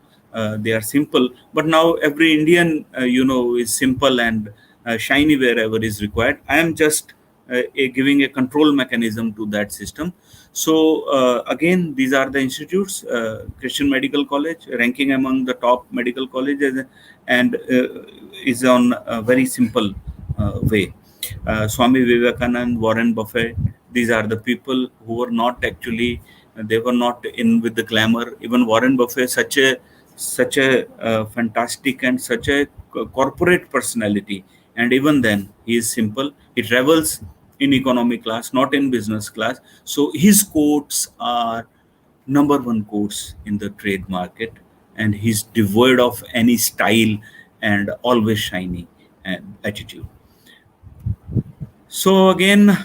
[SPEAKER 5] they are simple, but now every Indian you know, is simple and shiny wherever is required. I am just giving a control mechanism to that system. So again, these are the institutes. Christian Medical College ranking among the top medical colleges, and is on a very simple way. Swami Vivekanand, Warren Buffett, these are the people who were not actually, they were not in with the glamour. Even Warren Buffett, such a fantastic and such a corporate personality, and even then he is simple. He travels in economy class, not in business class. So his quotes are number one quotes in the trade market, and he's devoid of any style and always shiny attitude. So again,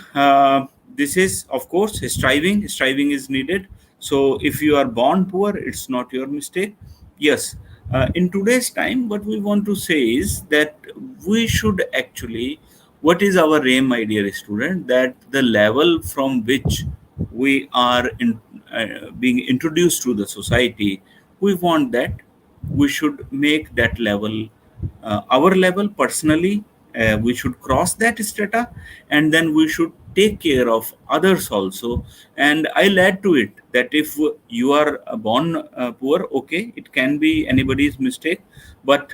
[SPEAKER 5] this is, of course, striving is needed. So if you are born poor, it's not your mistake. Yes, in today's time, what we want to say is that we should actually, what is our aim, my dear student, that the level from which we are being introduced to the society, we want that we should make that level our level personally. We should cross that strata, and then we should take care of others also. And I'll add to it that if you are born poor, okay, it can be anybody's mistake, but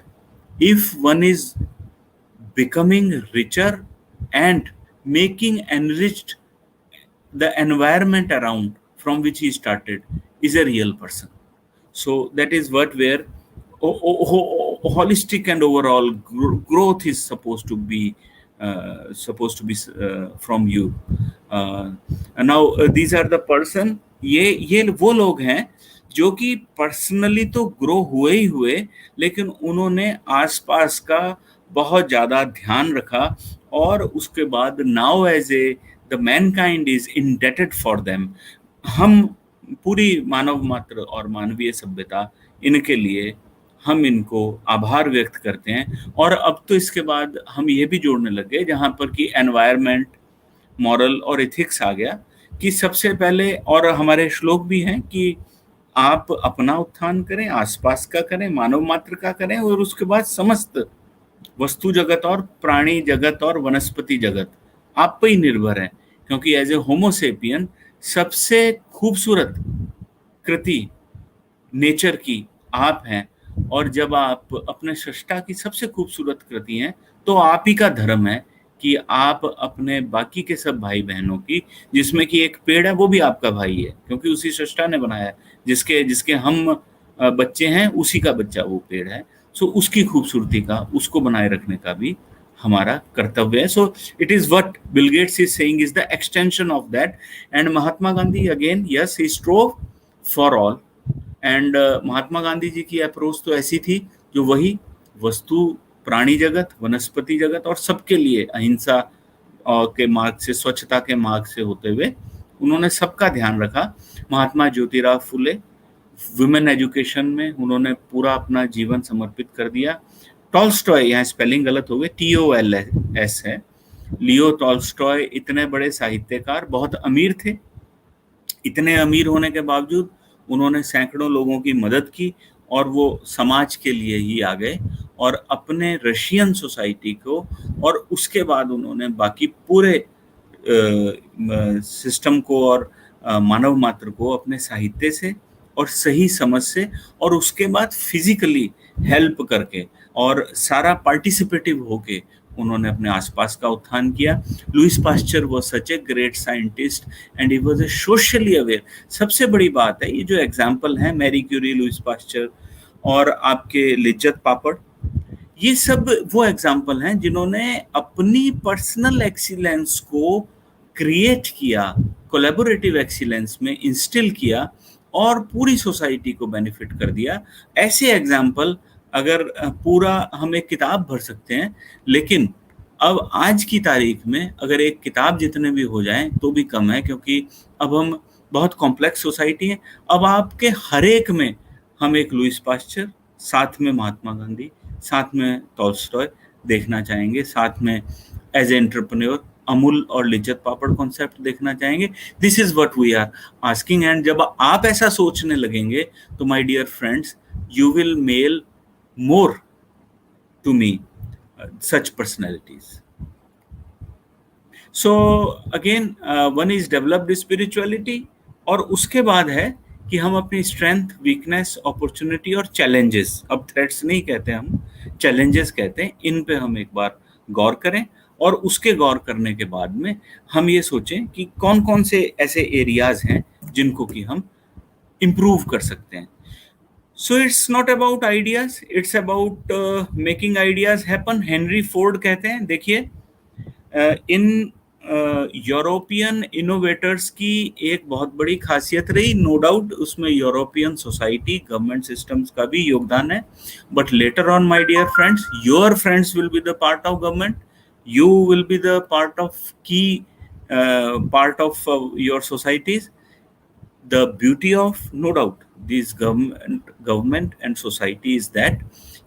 [SPEAKER 5] if one is becoming richer and making enriched the environment around from which he started, is a real person. So that is what where holistic and overall growth is supposed to be from you. And now these are the person, ये वो लोग हैं जो कि personally तो grow हुए लेकिन उन्होंने आसपास का बहुत ज्यादा ध्यान रखा, और उसके बाद now as a the mankind is indebted for them. हम पूरी मानव मात्र और मानवीय सभ्यता, इनके लिए हम इनको आभार व्यक्त करते हैं. और अब तो इसके बाद हम ये भी जोड़ने लग गए जहाँ पर कि एनवायरनमेंट, मॉरल और एथिक्स आ गया, कि सबसे पहले, और हमारे श्लोक भी हैं कि आप अपना उत्थान करें, आसपास का करें, मानव मात्र का करें, और उसके बाद समस्त वस्तु जगत और प्राणी जगत और वनस्पति जगत आप पे ही निर्भर है. क्योंकि एज ए होमोसेपियन सबसे खूबसूरत कृति नेचर की आप हैं, और जब आप अपने सृष्टा की सबसे खूबसूरत कृति हैं, तो आप ही का धर्म है कि आप अपने बाकी के सब भाई बहनों की, जिसमें कि एक पेड़ है वो भी आपका भाई है, क्योंकि उसी सृष्टा ने बनाया है. जिसके हम बच्चे हैं, उसी का बच्चा वो पेड़ है. सो उसकी खूबसूरती का, उसको बनाए रखने का भी हमारा कर्तव्य है. So it is what Bill Gates is saying is the extension of that. And Mahatma Gandhi again, yes, he strove for all. And Mahatma Gandhi ji की अप्रोच तो ऐसी थी जो वही वस्तु, प्राणी जगत, वनस्पति जगत और सबके लिए अहिंसा के मार्ग से, स्वच्छता के मार्ग से होते हुए उन्होंने सबका ध्यान रखा। महात्मा ज्योतिराव फुले, वुमेन एजुकेशन में उन्होंने पूरा अपना जीवन समर्पित कर दिया। टॉल्स्टॉय, यहाँ स्पेलिंग गलत हो गई, TOLS है, लियो टॉल्स्टॉय, इतने बड़े साहित्यकार, बहुत अमीर थे। इतने अमीर होने के बावजूद उन्होंने सैकड़ों लोगों की मदद की और वो समाज के लिए ही आ गए और अपने रशियन सोसाइटी को, और उसके बाद उन्होंने बाकी पूरे सिस्टम को और मानव मात्र को अपने साहित्य से और सही समझ से, और उसके बाद फिजिकली हेल्प करके और सारा पार्टिसिपेटिव होके उन्होंने अपने आसपास का उत्थान किया। Louis Pasteur was such a great scientist and he was a socially aware. सबसे बड़ी बात है, ये जो एग्जाम्पल है, मैरी क्यूरी, लुइस पास्चर और आपके लिज्जत पापड़, ये सब वो एग्जाम्पल हैं जिन्होंने अपनी पर्सनल एक्सीलेंस को क्रिएट किया, कोलैबोरेटिव एक्सीलेंस में इंस्टिल किया और पूरी सोसाइटी को बेनिफिट कर दिया। ऐसे एग्जाम्पल अगर पूरा हम एक किताब भर सकते हैं, लेकिन अब आज की तारीख में अगर एक किताब जितने भी हो जाएं तो भी कम है, क्योंकि अब हम बहुत कॉम्प्लेक्स सोसाइटी है। अब आपके हर एक में हम एक लुइस पास्चर, साथ में महात्मा गांधी, साथ में टॉल्स्टॉय देखना चाहेंगे, साथ में एज ए एंटरप्रेन्योर अमूल और लिज्जत पापड़ कॉन्सेप्ट देखना चाहेंगे। This is what we are asking. And जब आप ऐसा सोचने लगेंगे तो my dear friends, you will mail more to me such personalities. So again, one is developed spirituality, और उसके बाद है कि हम अपनी स्ट्रेंथ, वीकनेस, अपॉर्चुनिटी और चैलेंजेस, अब थ्रेट्स नहीं कहते हम, चैलेंजेस कहते हैं, इन पे हम एक बार गौर करें और उसके गौर करने के बाद में हम ये सोचें कि कौन कौन से ऐसे एरियाज हैं जिनको कि हम इम्प्रूव कर सकते हैं। So it's not about ideas, it's about making ideas happen. Henry Ford कहते हैं, देखिए इन यूरोपियन इनोवेटर्स की एक बहुत बड़ी खासियत रही, नो डाउट उसमें यूरोपियन सोसाइटी, गवर्नमेंट सिस्टम्स का भी योगदान है, but later on my dear friends, your friends will be the part of government, you will be the part of key part of your societies. The beauty of, no doubt, this government and society is that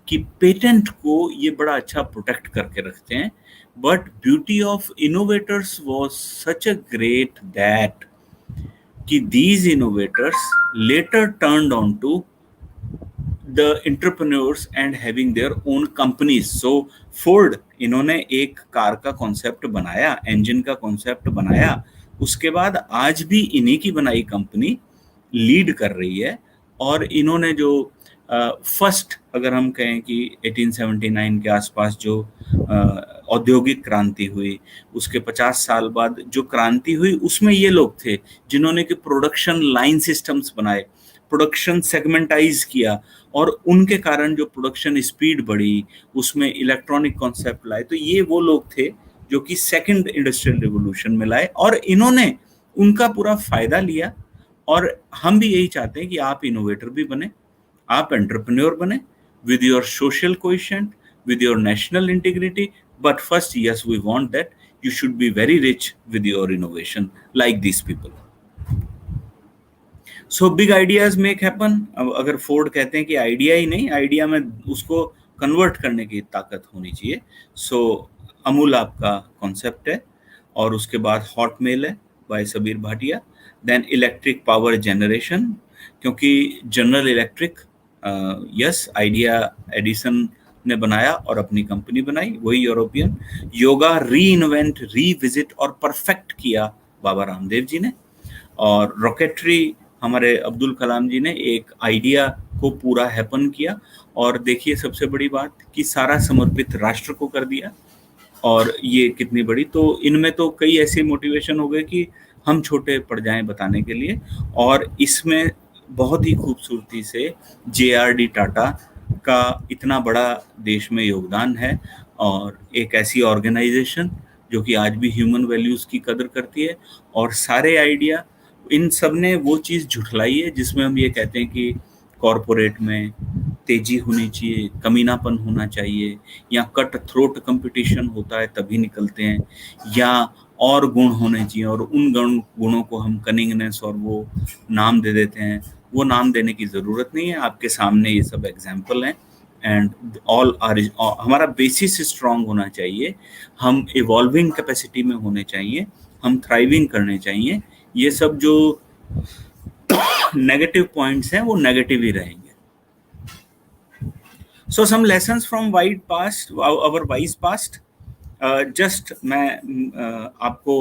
[SPEAKER 5] कि patent को ये बड़ा अच्छा protect करके रखते हैं, but beauty of innovators was such a great that कि these innovators later turned on to the entrepreneurs and having their own companies. So Ford, इन्होंने एक कार का कॉन्सेप्ट बनाया, इंजन का कॉन्सेप्ट बनाया, उसके बाद आज भी इन्हीं की बनाई कंपनी लीड कर रही है। और इन्होंने जो फर्स्ट, अगर हम कहें कि 1879 के आसपास जो औद्योगिक क्रांति हुई, उसके 50 साल बाद जो क्रांति हुई, उसमें ये लोग थे जिन्होंने कि प्रोडक्शन लाइन सिस्टम्स बनाए, प्रोडक्शन सेगमेंटाइज किया, और उनके कारण जो प्रोडक्शन स्पीड बढ़ी, उसमें इलेक्ट्रॉनिक कॉन्सेप्ट लाए। तो ये वो लोग थे जो कि सेकंड इंडस्ट्रियल रिवॉल्यूशन में लाए, और इन्होंने उनका पूरा फायदा लिया। और हम भी यही चाहते हैं कि आप इनोवेटर भी बने, आप एंटरप्रेन्योर बने with your social quotient, with your national integrity, but first, yes, we want that you should be very rich with your innovation like these people. So big ideas make happen. अब अगर Ford कहते हैं कि idea ही नहीं, idea में उसको convert करने की ताकत होनी चाहिए। सो अमूल आपका कॉन्सेप्ट है, और उसके बाद हॉट मेल है by Sabeer Bhatia, then electric power generation, क्योंकि general electric yes idea Edison ने बनाया और अपनी कंपनी बनाई, वही यूरोपियन। योगा री इन्वेंट, रीविजिट और परफेक्ट किया बाबा रामदेव जी ने। और रॉकेटरी हमारे अब्दुल कलाम जी ने एक आइडिया को पूरा हैपन किया, और देखिए सबसे बड़ी बात कि सारा समर्पित राष्ट्र को कर दिया। और ये कितनी बड़ी, तो इनमें तो कई ऐसे मोटिवेशन हो गए कि हम छोटे पड़ जाएं बताने के लिए। और इसमें बहुत ही खूबसूरती से JRD टाटा का इतना बड़ा देश में योगदान है, और एक ऐसी ऑर्गेनाइजेशन जो कि आज भी ह्यूमन वैल्यूज़ की कदर करती है। और सारे आइडिया, इन सब ने वो चीज़ झुठलाई है जिसमें हम ये कहते हैं कि कॉरपोरेट में तेजी होनी चाहिए, कमीनापन होना चाहिए, या कट थ्रोट कंपटीशन होता है तभी निकलते हैं, या और गुण होने चाहिए, और उन गुणों को हम कनिंगनेस और वो नाम दे देते हैं। वो नाम देने की ज़रूरत नहीं है, आपके सामने ये सब एग्जाम्पल हैं। एंड ऑल आर, हमारा बेसिस स्ट्रांग होना चाहिए, हम इवॉल्विंग कैपेसिटी में होने चाहिए, हम थ्राइविंग करने चाहिए। ये सब जो नेगेटिव पॉइंट्स हैं वो नेगेटिव ही रहेंगे। So some lessons from wide past, our wise past. Just मैं आपको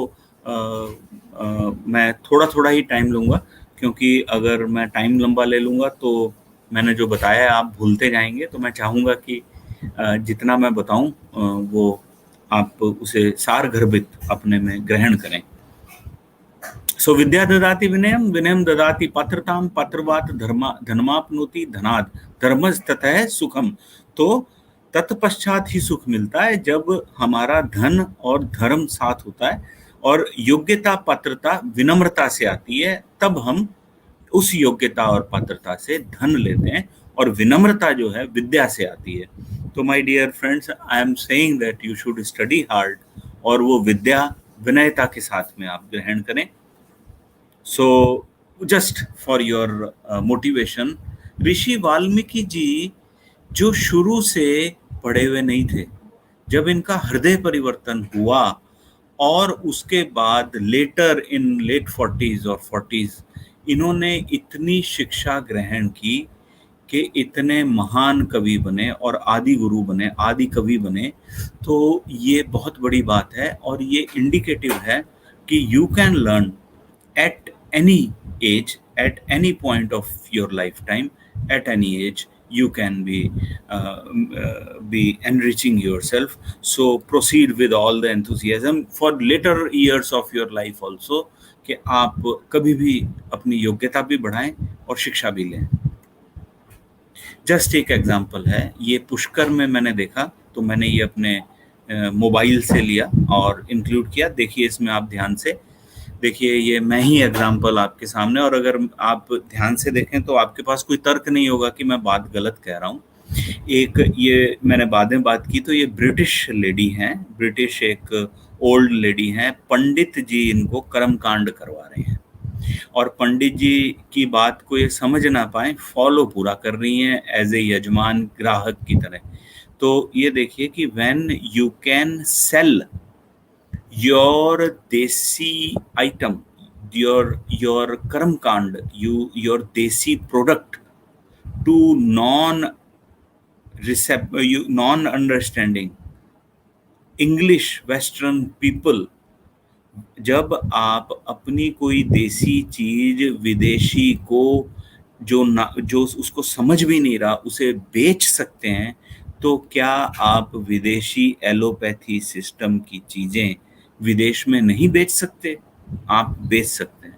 [SPEAKER 5] मैं थोड़ा थोड़ा ही टाइम लूँगा, क्योंकि अगर मैं टाइम लंबा ले लूँगा तो मैंने जो बताया है आप भूलते जाएंगे। तो मैं चाहूँगा कि जितना मैं बताऊँ वो आप उसे सारगर्भित अपने में ग्रहण करें। सो विद्या ददाति विनयम, विनयम ददाति पात्रताम, पात्रवात धर्माप्नोति धनाद, धर्मस्ततः सुखम। तो तत्पश्चात ही सुख मिलता है जब हमारा धन और धर्म साथ होता है, और योग्यता पात्रता विनम्रता से आती है, तब हम उस योग्यता और पात्रता से धन लेते हैं, और विनम्रता जो है विद्या से आती है। तो my dear friends, I am saying that you should study hard, और वो विद्या विनयता के साथ में आप ग्रहण करें। So just for your motivation, ऋषि वाल्मीकि जी जो शुरू से पढ़े हुए नहीं थे, जब इनका हृदय परिवर्तन हुआ और उसके बाद लेटर इन लेट 40s और 40s इन्होंने इतनी शिक्षा ग्रहण की कि इतने महान कवि बने और आदि गुरु बने, आदि कवि बने। तो ये बहुत बड़ी बात है, और ये इंडिकेटिव है कि you can learn at any age, at any point of your lifetime, at any age you can be enriching yourself. So proceed with all the enthusiasm for later years of your life also, कि आप कभी भी अपनी योग्यता भी बढ़ाएं और शिक्षा भी लें। जस्ट एक एग्जाम्पल है, ये पुष्कर में मैंने देखा, तो मैंने ये अपने मोबाइल से लिया और इंक्लूड किया। देखिए इसमें आप ध्यान से देखिए, ये मैं ही एग्जाम्पल आपके सामने, और अगर आप ध्यान से देखें तो आपके पास कोई तर्क नहीं होगा कि मैं बात गलत कह रहा हूँ। एक ये मैंने बाद में बात की, तो ये ब्रिटिश लेडी हैं, ब्रिटिश एक ओल्ड लेडी हैं, पंडित जी इनको कर्मकांड करवा रहे हैं, और पंडित जी की बात को ये समझ ना पाए, फॉलो पूरा कर रही हैं एज ए यजमान ग्राहक की तरह। तो ये देखिए कि when you can sell your desi item, your karmkand, your desi product to non understanding English Western people, जब आप अपनी कोई देसी चीज विदेशी को जो उसको समझ भी नहीं रहा उसे बेच सकते हैं, तो क्या आप विदेशी एलोपैथी सिस्टम की चीजें विदेश में नहीं बेच सकते? आप बेच सकते हैं।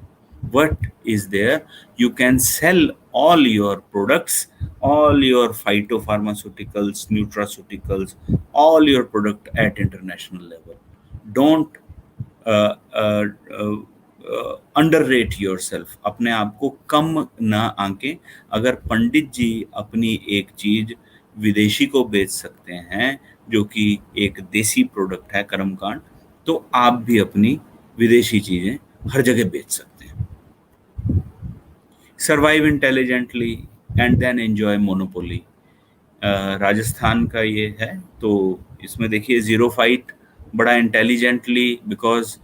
[SPEAKER 5] What is there? You can sell all your products, all your phytopharmaceuticals, nutraceuticals, all your product at international level. Don't underrate yourself, अपने आप को कम ना आंके। अगर पंडित जी अपनी एक चीज विदेशी को बेच सकते हैं जो कि एक देसी प्रोडक्ट है कर्मकांड, तो आप भी अपनी विदेशी चीजें हर जगह बेच सकते हैं। Survive intelligently and then enjoy monopoly, Rajasthan का ये है। तो इसमें देखिए जीरो फाइट बड़ा intelligently, because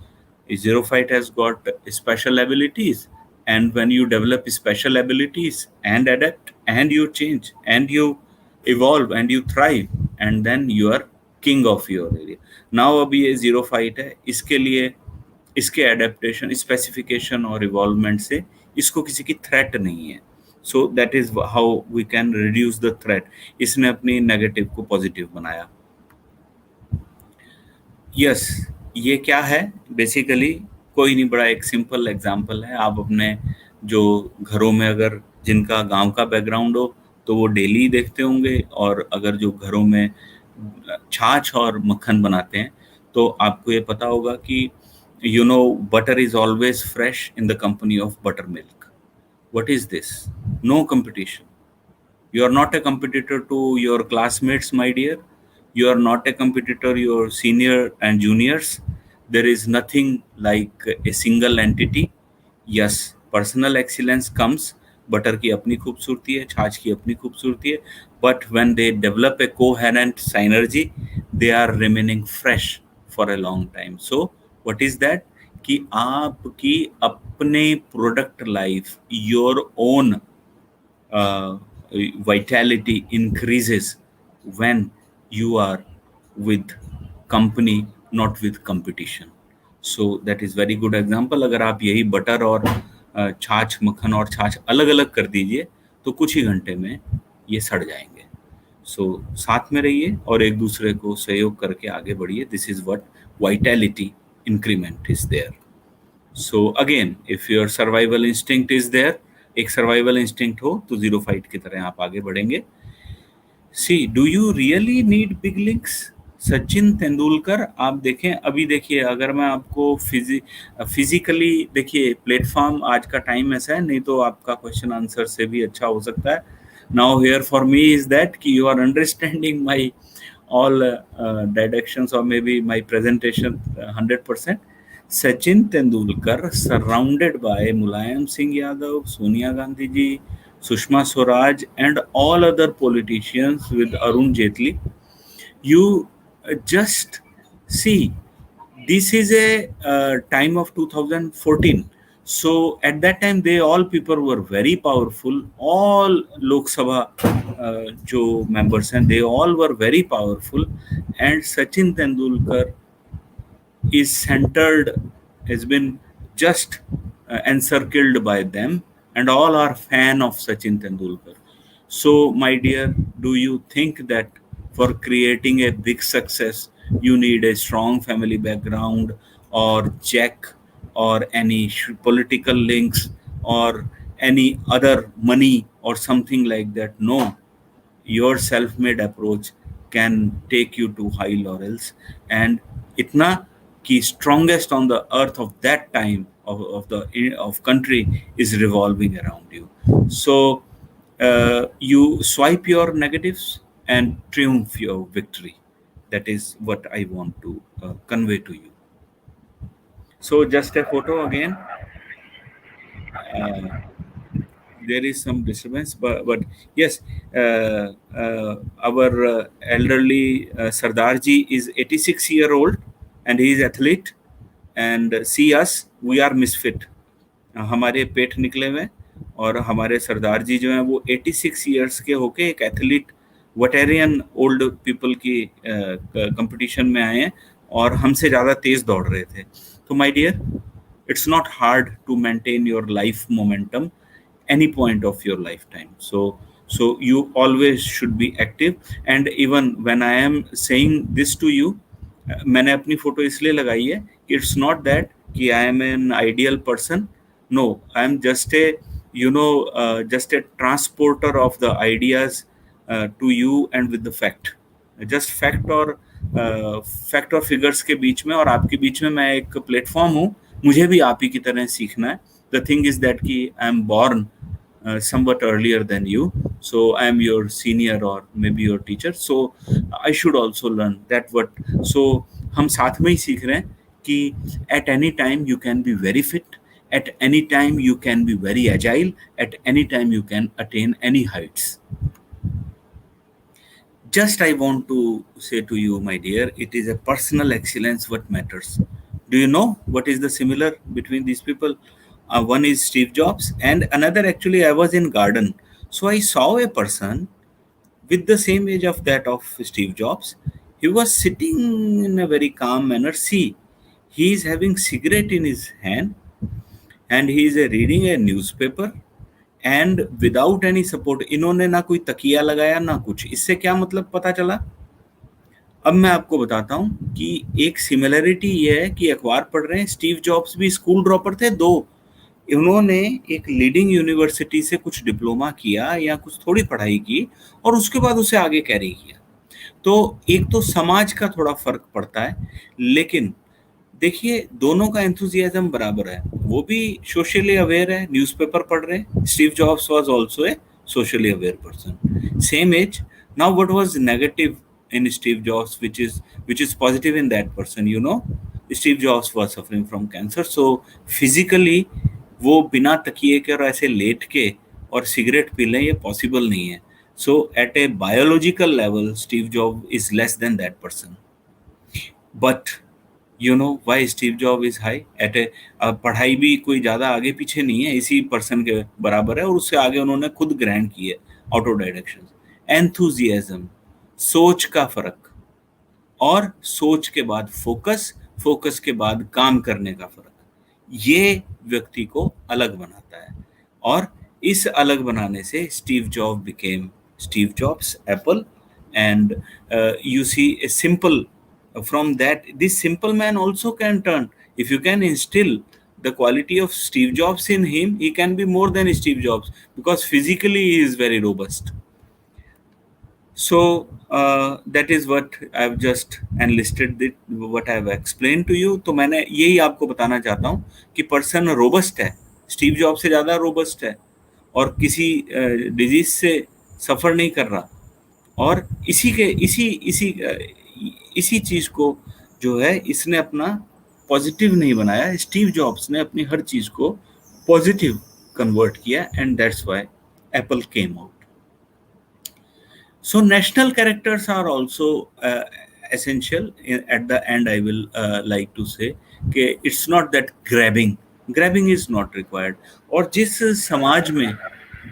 [SPEAKER 5] zero fight has got special abilities, and when you develop special abilities and adapt and you change and you evolve and you thrive, and then you are king of your area. Now अभी ये zero fight है, इसके लिए इसके adaptation, specification और involvement से इसको किसी की थ्रेट नहीं है। So that is how we can reduce the threat. इसने अपनी नेगेटिव को पॉजिटिव बनाया। यस, ये क्या है? बेसिकली कोई नहीं, बड़ा एक सिंपल एग्जांपल है। आप अपने जो घरों में, अगर जिनका गांव का बैकग्राउंड हो तो वो डेली देखते होंगे, और अगर जो घरों में छाछ और मक्खन बनाते हैं तो आपको ये पता होगा कि you know butter is always fresh in the company of butter milk. What is this? No competition. You are not a competitor to your classmates, my dear. You are not a competitor, your senior and juniors. there is nothing like a single entity. Yes, personal excellence comes. Butter की अपनी खूबसूरती है, छाछ की अपनी खूबसूरती है, but when they develop a coherent synergy, they are remaining fresh for a long time. So what is that? कि आपकी अपने product life, your own vitality increases when you are with company, not with competition. So that is very good example. अगर आप यही butter और छाछ, मक्खन और छाछ अलग अलग कर दीजिए तो कुछ ही घंटे में ये सड़ जाएंगे. सो साथ में रहिए और एक दूसरे को सहयोग करके आगे बढ़िए. This is what vitality increment is there. So again, if your survival instinct is there, एक सर्वाइवल इंस्टिंक्ट हो तो जीरो फाइट की तरह आप आगे बढ़ेंगे. See, do you really need big links? Sachin Tendulkar, आप देखें अभी, देखिए अगर मैं आपको फिजिकली, देखिए प्लेटफॉर्म आज का टाइम ऐसा है, नहीं तो आपका क्वेश्चन आंसर से भी अच्छा हो सकता है. Now here for me is that कि you are understanding my all directions or maybe my presentation 100%. Sachin Tendulkar surrounded by Mulayam Singh Yadav, Sonia Gandhi ji, Sushma Swaraj and all other politicians with Arun Jaitley. You just see, this is a time of 2014. So at that time they all people were very powerful. All Lok Sabha jo members, and they all were very powerful, and Sachin Tendulkar is centered, has been just encircled by them, and all are fan of Sachin Tendulkar. So my dear, do you think that for creating a big success you need a strong family background or check or any political links or any other money or something like that? No, your self-made approach can take you to high laurels, and itna ki strongest on the earth of that time of country is revolving around you. So you swipe your negatives and triumph your victory. That is what I want to convey to you. So just a photo again. There is some disturbance, but yes, our elderly Sardarji is 86-year-old and he is athlete, and see us, we are misfit. हमारे पेट निकले हुए, और हमारे सरदार जी जो हैं वो 86 years के होके एक एथलीट वटेरियन ओल्ड पीपल की कंपटीशन में आए हैं और हमसे ज़्यादा तेज दौड़ रहे थे. तो my dear, it's not hard to maintain your life momentum any point of your lifetime. So you always should be active. And even when I am saying this to you, मैंने अपनी फोटो इसलिए लगाई है कि it's not that कि I am an ideal person. No, I am just a just a transporter of the ideas to you and with the fact. Just fact और figures के बीच में और आपके बीच में मैं एक प्लेटफॉर्म हूँ. मुझे भी आप ही की तरह सीखना है. The thing is that कि I am born somewhat earlier than you, so I am your senior or maybe your teacher, so I should also learn that what. So हम साथ में ही सीख रहे हैं कि at any time you can be very fit, at any time you can be very agile, at any time you can attain any heights. Just I want to say to you, my dear, it is a personal excellence what matters. Do you know what is the similar between these people? One is Steve Jobs and another, actually I was in garden, so I saw a person with the same age of that of Steve Jobs. He was sitting in a very calm manner. See, he is having cigarette in his hand and he is reading a newspaper and without any support. इन्होंने ना कोई तकिया लगाया ना कुछ. इससे क्या मतलब पता चला? अब मैं आपको बताता हूँ कि एक सिमिलरिटी ये है कि अखबार पढ़ रहे हैं. स्टीव जॉब्स भी स्कूल ड्रॉपर थे. दो, उन्होंने एक लीडिंग यूनिवर्सिटी से कुछ डिप्लोमा किया या कुछ थोड़ी पढ़ाई की और उसके बाद उसे आगे कैरी किया. तो एक तो समाज का थोड़ा फर्क पड़ता है, लेकिन देखिए दोनों का एंथुजियाज्म बराबर है. वो भी सोशली अवेयर है, न्यूज़पेपर पढ़ रहे हैं. Steve Jobs was also a socially aware person, same as. Now what was negative in Steve Jobs which is positive in that person? Steve Jobs was suffering from cancer. So physically वो बिना तकिए के और ऐसे late के और cigarette P लें, ये पॉसिबल नहीं है. So at a biological level Steve Job is less than that person. But you know why Steve Job is high at a, पढ़ाई भी कोई ज़्यादा आगे पीछे नहीं है, इसी पर्सन के बराबर है, और उससे आगे उन्होंने खुद ग्रैंड की है ऑटोडायरेक्शन. एंथुजियाज्म, सोच का फर्क, और सोच के बाद फोकस, फोकस के बाद काम करने का फर्क, ये व्यक्ति को अलग बनाता है. और इस अलग बनाने से Steve job became Steve jobs Apple. And you see a simple, from that this simple man also can turn, if you can instill the quality of Steve Jobs in him, he can be more than Steve Jobs, because physically he is very robust. So that is what I've just enlisted it, what I've explained to you. तो मैंने यही आपको बताना चाहता हूँ कि person robust है, Steve job से ज़्यादा रोबस्ट है, और किसी डिजीज से सफ़र नहीं कर रहा. और इसी चीज़ को जो है इसने अपना पॉजिटिव नहीं बनाया. स्टीव जॉब्स ने अपनी हर चीज़ को पॉजिटिव कन्वर्ट किया, and that's why Apple came out. So national characters are also essential. At the end, I will like to say that it's not that grabbing is not required. और जिस समाज में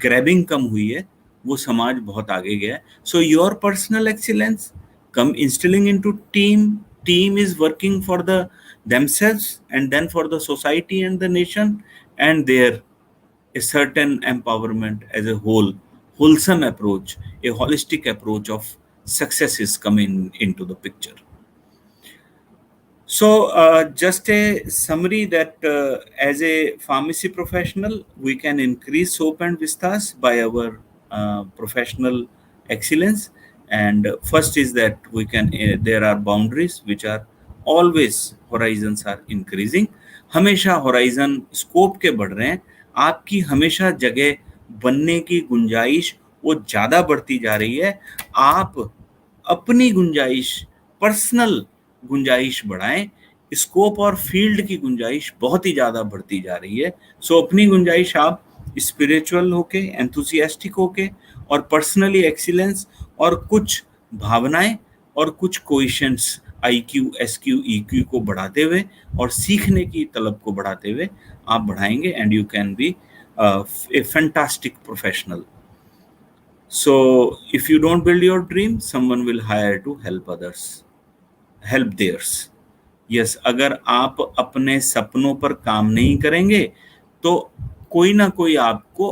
[SPEAKER 5] grabbing कम हुई है, वो समाज बहुत आगे गया है. So your personal excellence come instilling into team is working for themselves and then for the society and the nation, and there a certain empowerment as a wholesome approach, a holistic approach of success is coming into the picture. So just a summary that as a pharmacy professional, we can increase soap and vistas by our professional excellence. And first is that we can, there are boundaries which are always, horizons are increasing. हमेशा horizon scope के बढ़ रहे हैं, आपकी हमेशा जगह बनने की गुंजाइश वो ज़्यादा बढ़ती जा रही है. आप अपनी गुंजाइश, पर्सनल गुंजाइश बढ़ाएं. स्कोप और फील्ड की गुंजाइश बहुत ही ज़्यादा बढ़ती जा रही है. सो अपनी गुंजाइश आप स्पिरिचुअल होके, एंथुसियास्टिक होके, और पर्सनली एक्सीलेंस, और कुछ भावनाएं और कुछ कोएफिशिएंट्स IQ, SQ, EQ को बढ़ाते हुए और सीखने की तलब को बढ़ाते हुए आप बढ़ाएंगे, and you can be a fantastic professional. So if you don't build your dream, someone will hire to help theirs. Yes, अगर आप अपने सपनों पर काम नहीं करेंगे तो कोई ना कोई आपको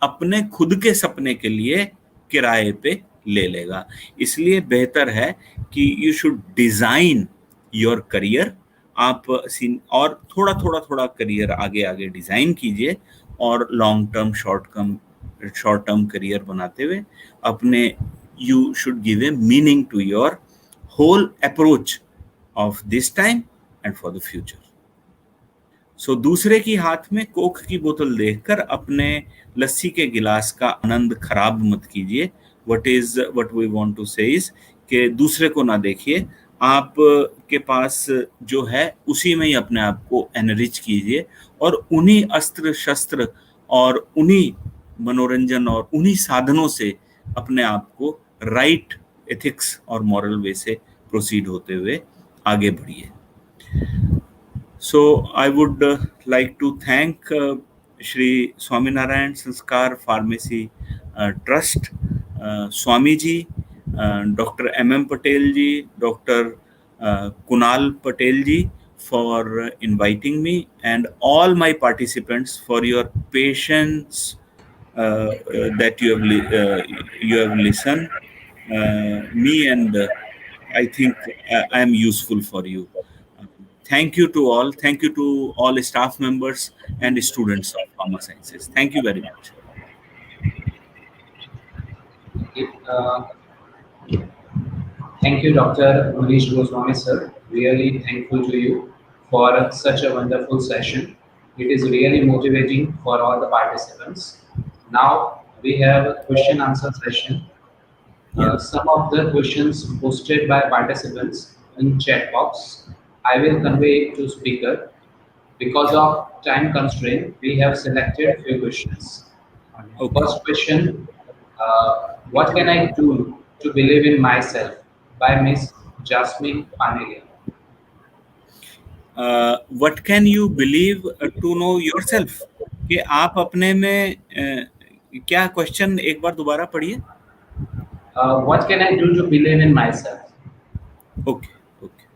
[SPEAKER 5] अपने खुद के सपने के लिए किराए पे ले लेगा. इसलिए बेहतर है कि you should design your career. आप और थोड़ा करियर आगे डिजाइन कीजिए, और long term short term career बनाते हुए अपने, you should give a meaning to your whole approach of this time and for the future. So दूसरे की हाथ में कोक की बोतल देखकर अपने लस्सी के गिलास का आनंद खराब मत कीजिए. what we want to say is कि दूसरे को ना देखिए, आप के पास जो है उसी में ही अपने आप को एनरिच कीजिए, और उन्हीं अस्त्र शस्त्र और उन्हीं मनोरंजन और उन्हीं साधनों से अपने आप को राइट एथिक्स और मॉरल वे से प्रोसीड होते हुए आगे बढ़िए. So I would like to thank Shree Swaminarayan Sanskar Pharmacy Trust, Swami ji, Dr. M. Patel ji, Dr. Kunal Patel ji for inviting me, and all my participants for your patience that you have listened me, and I think I am useful for you. Thank you to all. Thank you to all staff members and students of Pharma Sciences. Thank you very much.
[SPEAKER 2] Thank you, Dr. Manish Goswami, sir. Really thankful to you for such a wonderful session. It is really motivating for all the participants. Now we have a question answer session. Some of the questions posted by participants in chat box. I will convey it to speaker. Because of time constraint, we have selected few questions.
[SPEAKER 5] Okay.
[SPEAKER 2] First question, what can I do to believe in myself? By Miss Jasmine Panelia.
[SPEAKER 5] What can you believe to know yourself? कि आप अपने में क्या question एक बार दोबारा पढ़िए.
[SPEAKER 2] What can I do to believe in myself?
[SPEAKER 5] Okay. Okay.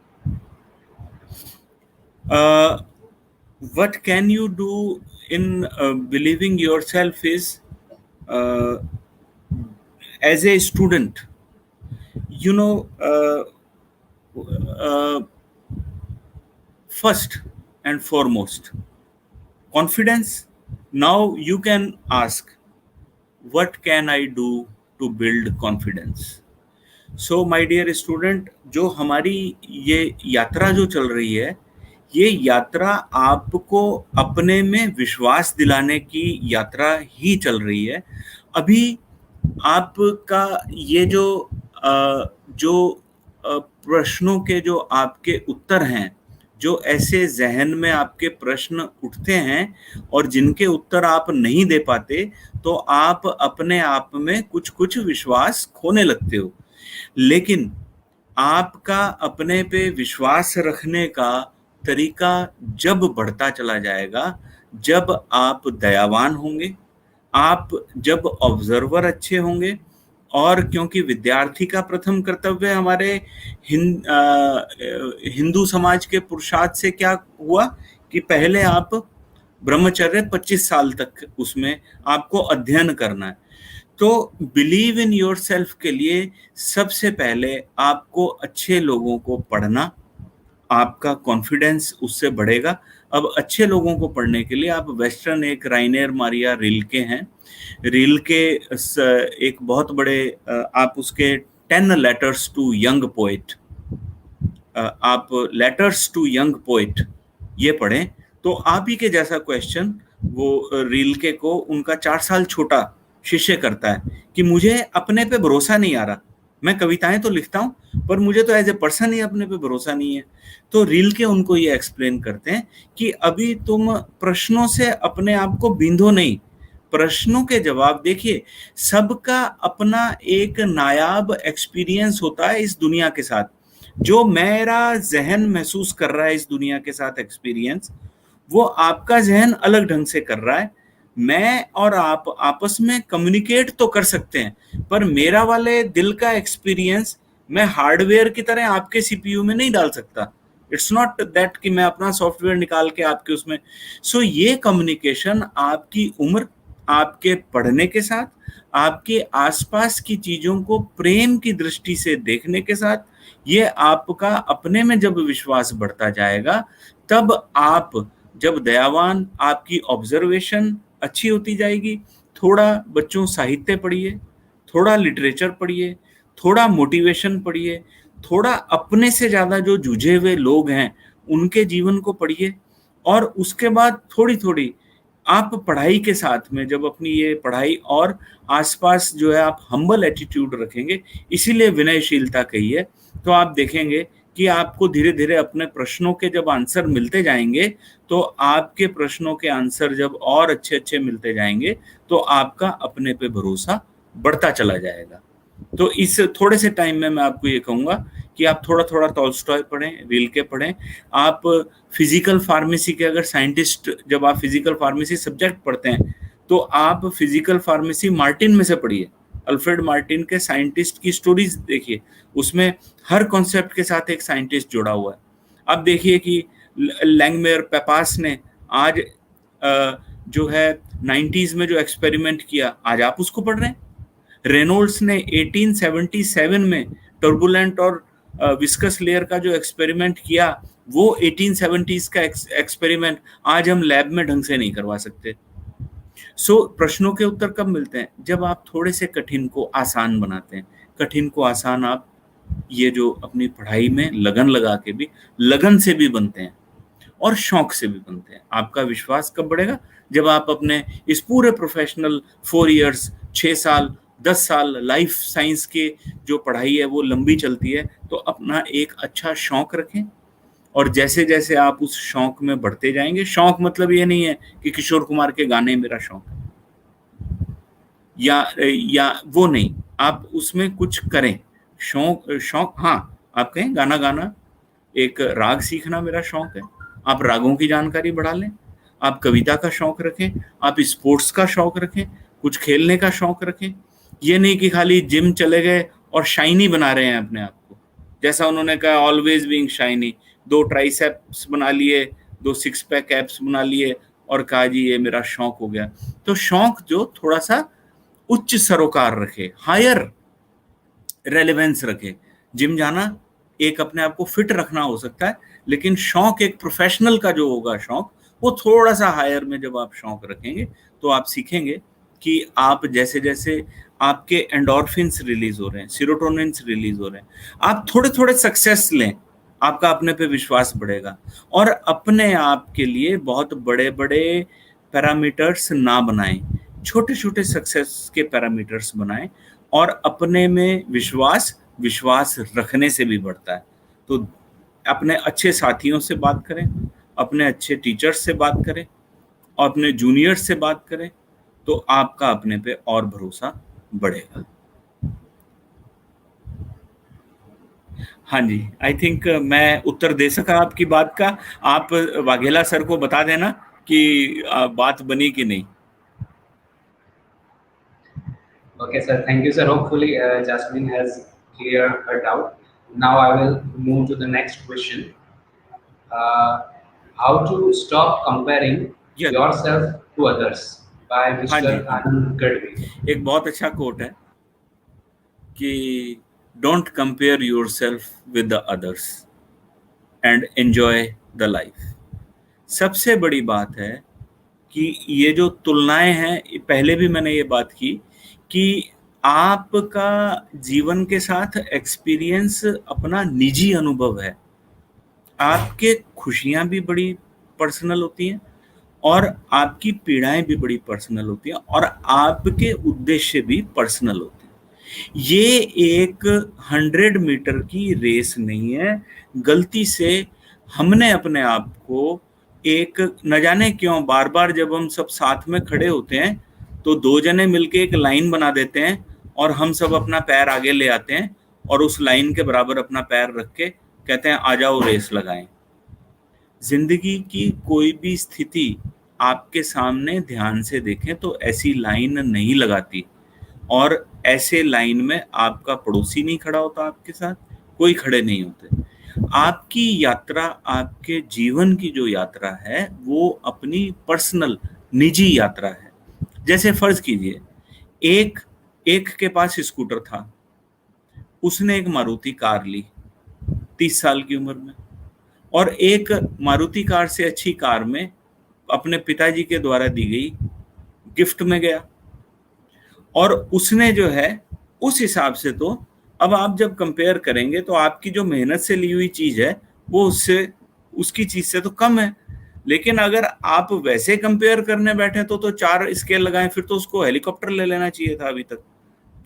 [SPEAKER 5] Uh, what can you do in believing yourself is, uh, as a student, you know, uh, first and foremost, confidence. Now you can ask, what can I do to build confidence? So my dear student, जो हमारी ये यात्रा जो चल रही है, ये यात्रा आपको अपने में विश्वास दिलाने की यात्रा ही चल रही है. अभी आपका ये जो प्रश्नों के जो आपके उत्तर हैं, जो ऐसे जहन में आपके प्रश्न उठते हैं और जिनके उत्तर आप नहीं दे पाते, तो आप अपने आप में कुछ कुछ विश्वास खोने लगते हो. लेकिन आपका अपने पे विश्वास रखने का तरीका जब बढ़ता चला जाएगा, जब आप दयावान होंगे, आप जब ऑब्जर्वर अच्छे होंगे, और क्योंकि विद्यार्थी का प्रथम कर्तव्य हमारे हिंदू समाज के पुरुषार्थ से क्या हुआ कि पहले आप ब्रह्मचर्य 25 साल तक उसमें आपको अध्ययन करना है. तो बिलीव इन योरसेल्फ के लिए सबसे पहले आपको अच्छे लोगों को पढ़ना, आपका कॉन्फिडेंस उससे बढ़ेगा. अब अच्छे लोगों को पढ़ने के लिए आप वेस्टर्न, एक राइनेर मारिया रिल्के हैं, रिल्के एक बहुत बड़े, आप उसके 10 लेटर्स टू यंग पोएट, आप लेटर्स टू यंग पोएट ये पढ़ें, तो आप ही के जैसा क्वेश्चन वो रिल्के को उनका 4 साल छोटा शिष्य करता है कि मुझे अपने पे भरोसा नहीं आ रहा, मैं कविताएं तो लिखता हूं पर मुझे तो एज ए पर्सन ही अपने पे भरोसा नहीं है. तो रिल्के उनको ये एक्सप्लेन करते हैं कि अभी तुम प्रश्नों से अपने आप को बींधो नहीं, प्रश्नों के जवाब देखिए. सबका अपना एक नायाब एक्सपीरियंस होता है इस दुनिया के साथ. जो मेरा जहन महसूस कर रहा है इस दुनिया के साथ एक्सपीरियंस, वो आपका जहन अलग ढंग से कर रहा है. मैं और आप आपस में कम्युनिकेट तो कर सकते हैं, पर मेरा वाले दिल का एक्सपीरियंस मैं हार्डवेयर की तरह आपके सीपीयू में नहीं डाल सकता. इट्स नॉट दैट कि मैं अपना सॉफ्टवेयर निकाल के आपके उसमें. सो ये कम्युनिकेशन आपकी उम्र, आपके पढ़ने के साथ, आपके आसपास की चीजों को प्रेम की दृष्टि से देखने के साथ, ये आपका अपने में जब विश्वास बढ़ता जाएगा, तब आप जब दयावान, आपकी ऑब्जर्वेशन अच्छी होती जाएगी. थोड़ा बच्चों साहित्य पढ़िए, थोड़ा लिटरेचर पढ़िए, थोड़ा मोटिवेशन पढ़िए, थोड़ा अपने से ज़्यादा जो जूझे हुए लोग हैं उनके जीवन को पढ़िए. और उसके बाद थोड़ी थोड़ी आप पढ़ाई के साथ में जब अपनी ये पढ़ाई और आसपास जो है आप हम्बल एटीट्यूड रखेंगे, इसीलिए विनयशीलता कही है, तो आप देखेंगे कि आपको धीरे धीरे अपने प्रश्नों के जब आंसर मिलते जाएंगे, तो आपके प्रश्नों के आंसर जब और अच्छे अच्छे मिलते जाएंगे, तो आपका अपने पे भरोसा बढ़ता चला जाएगा. तो इस थोड़े से टाइम में मैं आपको ये कहूँगा कि आप थोड़ा थोड़ा टॉल्स्टॉय पढ़ें, रिल्के पढ़ें. आप फिजिकल फार्मेसी के अगर साइंटिस्ट, जब आप फिजिकल फार्मेसी सब्जेक्ट पढ़ते हैं, तो आप फिजिकल फार्मेसी मार्टिन में से पढ़िए. अल्फ्रेड मार्टिन के साइंटिस्ट की स्टोरीज देखिए, उसमें हर कॉन्सेप्ट के साथ एक साइंटिस्ट जुड़ा हुआ है. आप देखिए कि लैंगमेयर पेपास ने आज जो है 90s में जो एक्सपेरिमेंट किया, आज आप उसको पढ़ रहे हैं. रेनोल्ड्स ने 1877 में टर्बुलेंट और विस्कस लेयर का जो एक्सपेरिमेंट किया, वो 1870s का एक्सपेरिमेंट आज हम लैब में ढंग से नहीं करवा सकते. सो प्रश्नों के उत्तर कब मिलते हैं? जब आप थोड़े से कठिन को आसान बनाते हैं. कठिन को आसान आप ये जो अपनी पढ़ाई में लगन लगा के भी, लगन से भी बनते हैं और शौक से भी बनते हैं. आपका विश्वास कब बढ़ेगा? जब आप अपने इस पूरे प्रोफेशनल 4 इयर्स, 6 साल, 10 साल लाइफ साइंस के जो पढ़ाई है वो लंबी चलती है, तो अपना एक अच्छा शौक रखें और जैसे जैसे आप उस शौक में बढ़ते जाएंगे, शौक मतलब ये नहीं है कि किशोर कुमार के गाने मेरा शौक है, या वो नहीं, आप उसमें कुछ करें। शौक हाँ, आप कहें गाना गाना, एक राग सीखना मेरा शौक है, आप रागों की जानकारी बढ़ा लें, आप कविता का शौक रखें, आप स्पोर्ट्स का शौक रखें, कुछ खेलने का शौक रखें। ये नहीं कि खाली जिम चले गए और शाइनी बना रहे हैं अपने आप को, जैसा उन्होंने कहा ऑलवेज बीइंग शाइनी, 2 ट्राइसेप्स बना लिए, 2 सिक्स पैक एब्स बना लिए और कहा जी ये मेरा शौक हो गया। तो शौक जो थोड़ा सा उच्च सरोकार रखे, हायर रेलेवेंस रखे। जिम जाना एक अपने आप को फिट रखना हो सकता है, लेकिन शौक एक प्रोफेशनल का जो होगा शौक, वो थोड़ा सा हायर में जब आप शौक रखेंगे तो आप सीखेंगे कि आप जैसे जैसे आपके एंडोर्फिन्स रिलीज हो रहे हैं, सीरोटोनिन्स रिलीज हो रहे हैं, आप थोड़े थोड़े सक्सेस लें, आपका अपने पे विश्वास बढ़ेगा। और अपने आप के लिए बहुत बड़े बड़े पैरामीटर्स ना बनाएं, छोटे छोटे सक्सेस के पैरामीटर्स बनाएं, और अपने में विश्वास रखने से भी बढ़ता है। तो अपने अच्छे साथियों से बात करें, अपने अच्छे टीचर्स से बात करें, और अपने जूनियर्स से बात करें, तो आपका अपने पे और भरोसा बढ़ेगा। हाँ जी, आई थिंक मैं उत्तर दे सका आपकी बात का। आप वाघेला सर को बता देना कि बात बनी कि नहीं।
[SPEAKER 2] Okay, sir. Thank you, sir. Hopefully, Jasmine has cleared her doubt. Now I will move to the next question. How to stop comparing
[SPEAKER 5] Yes.
[SPEAKER 2] yourself to others by
[SPEAKER 5] हाँ
[SPEAKER 2] Mr.
[SPEAKER 5] जी,
[SPEAKER 2] Anand Gadvi.
[SPEAKER 5] एक बहुत अच्छा coat है कि don't compare yourself with the others and enjoy the life. सबसे बड़ी बात है कि ये जो तुलनाएं हैं, पहले भी मैंने ये बात की कि आपका जीवन के साथ एक्सपीरियंस अपना निजी अनुभव है। आपके खुशियां भी बड़ी पर्सनल होती हैं और आपकी पीड़ाएं भी बड़ी पर्सनल होती हैं और आपके उद्देश्य भी पर्सनल होते हैं। ये एक 100 मीटर की रेस नहीं है। गलती से हमने अपने आप को एक, न जाने क्यों, बार बार जब हम सब साथ में खड़े होते हैं तो 2 जने मिलके एक लाइन बना देते हैं और हम सब अपना पैर आगे ले आते हैं और उस लाइन के बराबर अपना पैर रख के कहते हैं आ जाओ रेस लगाएं। जिंदगी की कोई भी स्थिति आपके सामने ध्यान से देखें तो ऐसी लाइन नहीं लगाती, और ऐसे लाइन में आपका पड़ोसी नहीं खड़ा होता, आपके साथ कोई खड़े नहीं होते। आपकी यात्रा, आपके जीवन की जो यात्रा है वो अपनी पर्सनल निजी यात्रा है। जैसे फर्ज कीजिए एक के पास स्कूटर था, उसने एक मारुति कार ली 30 साल की उम्र में, और एक मारुति कार से अच्छी कार में अपने पिताजी के द्वारा दी गई गिफ्ट में गया, और उसने जो है उस हिसाब से, तो अब आप जब कंपेयर करेंगे तो आपकी जो मेहनत से ली हुई चीज है वो उसकी चीज से तो कम है। लेकिन अगर आप वैसे कंपेयर करने बैठे तो 4 स्केल लगाएं, फिर तो उसको हेलीकॉप्टर ले लेना चाहिए था अभी तक,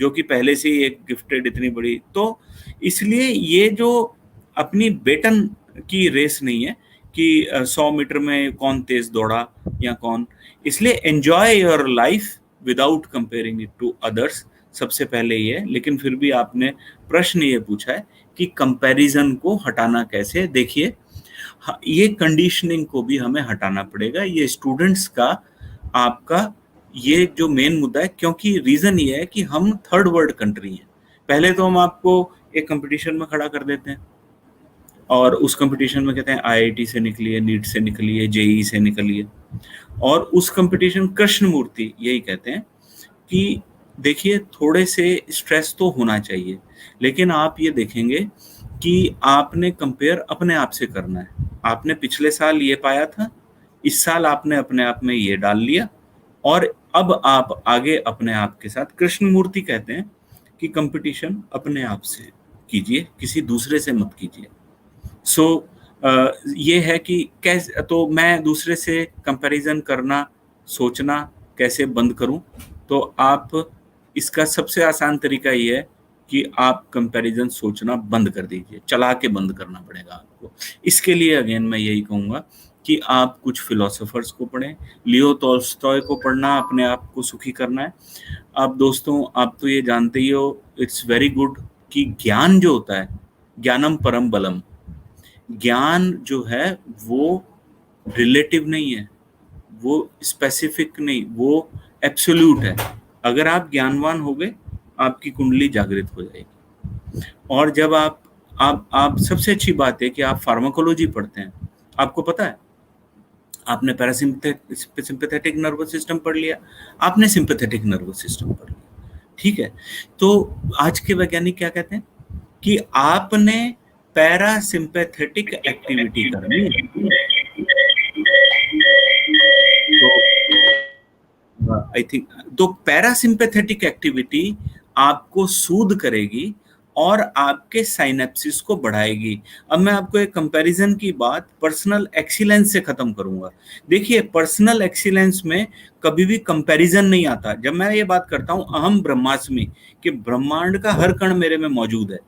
[SPEAKER 5] जो कि पहले से ही एक गिफ्टेड इतनी बड़ी। तो इसलिए ये जो अपनी बेटन की रेस नहीं है कि 100 मीटर में कौन तेज दौड़ा या कौन, इसलिए enjoy your life without comparing it to others, सबसे पहले ये है। लेकिन फिर भी आपने प्रश्न ये पूछा है कि कंपैरिजन को हटाना कैसे। देखिए, ये कंडीशनिंग को भी हमें हटाना पड़ेगा, ये स्टूडेंट्स का आपका ये जो मेन मुद्दा है, क्योंकि रीजन ये है कि हम थर्ड वर्ल्ड कंट्री हैं। पहले तो हम आपको एक कंपटीशन में खड़ा कर देते हैं और उस कंपटीशन में कहते हैं आईआईटी से निकलिए, नीट से निकलिए, जेई से निकलिए, और उस कंपटीशन कृष्णमूर्ति यही कहते हैं कि देखिए थोड़े से स्ट्रेस तो होना चाहिए, लेकिन आप ये देखेंगे कि आपने कंपेयर अपने आप से करना है। आपने पिछले साल ये पाया था, इस साल आपने अपने आप में ये डाल लिया, और अब आप आगे अपने आप के साथ, कृष्णमूर्ति कहते हैं कि कंपटीशन अपने आप से कीजिए, किसी दूसरे से मत कीजिए। सो ये है कि कैसे, तो मैं दूसरे से कंपैरिजन करना, सोचना कैसे बंद करूं। तो आप, इसका सबसे आसान तरीका ये है कि आप कंपैरिजन सोचना बंद कर दीजिए, चला के बंद करना पड़ेगा आपको। इसके लिए अगेन मैं यही कहूँगा कि आप कुछ फिलोसोफर्स को पढ़ें, लियो टॉल्स्टॉय को पढ़ना अपने आप को सुखी करना है। आप दोस्तों, आप तो ये जानते ही हो, इट्स वेरी गुड कि ज्ञान जो होता है, ज्ञानम परम बलम, ज्ञान जो है वो रिलेटिव नहीं है, वो स्पेसिफिक नहीं, वो एब्सोल्यूट है। अगर आप ज्ञानवान हो गए, आपकी कुंडली जागृत हो जाएगी। और जब आप सबसे अच्छी बात है कि आप फार्माकोलॉजी पढ़ते हैं। आपको पता है, आपने पैरासिम्पैथेटिक नर्वस सिस्टम पढ़ लिया, आपने सिंपैथेटिक नर्वस सिस्टम पढ़ लिया, ठीक है। तो आज के वैज्ञानिक क्या कहते हैं कि आपने पैरासिम्पैथेटिक एक्टिविटी करनी है। तो आई थिंक तो पैरासिम्पैथेटिक एक्टिविटी आपको सूद करेगी और आपके साइनेप्सिस को बढ़ाएगी। अब मैं आपको एक कंपैरिजन की बात पर्सनल एक्सीलेंस से खत्म करूंगा। देखिए, पर्सनल एक्सीलेंस में कभी भी कंपैरिजन नहीं आता। जब मैं ये बात करता हूं अहम ब्रह्मास्मि, कि ब्रह्मांड का हर कण मेरे में मौजूद है,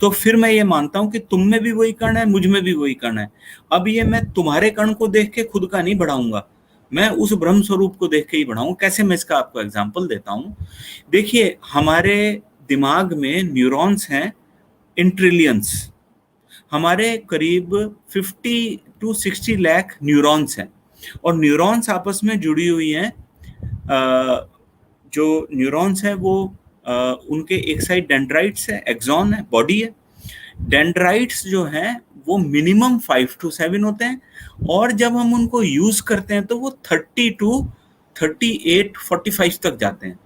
[SPEAKER 5] तो फिर मैं ये मानता हूं कि तुम में भी वही कण है, मुझ में भी वही कण है। अब ये मैं तुम्हारे कण को देख के खुद का नहीं बढ़ाऊंगा, मैं उस ब्रह्म स्वरूप को देख के ही बढ़ाऊं। कैसे, मैं इसका आपको एग्जांपल देता हूं। देखिए, हमारे दिमाग में न्यूरॉन्स हैं इन ट्रिलियंस। हमारे करीब 50 to 60 लाख न्यूरॉन्स हैं, और न्यूरॉन्स आपस में जुड़ी हुई हैं। जो न्यूरॉन्स हैं वो उनके एक साइड डेंड्राइट्स है, एक्सॉन है, बॉडी है। डेंड्राइट्स जो हैं वो मिनिमम 5 to 7 होते हैं, और जब हम उनको यूज करते हैं तो वो 30 to 38, 45 तक जाते हैं।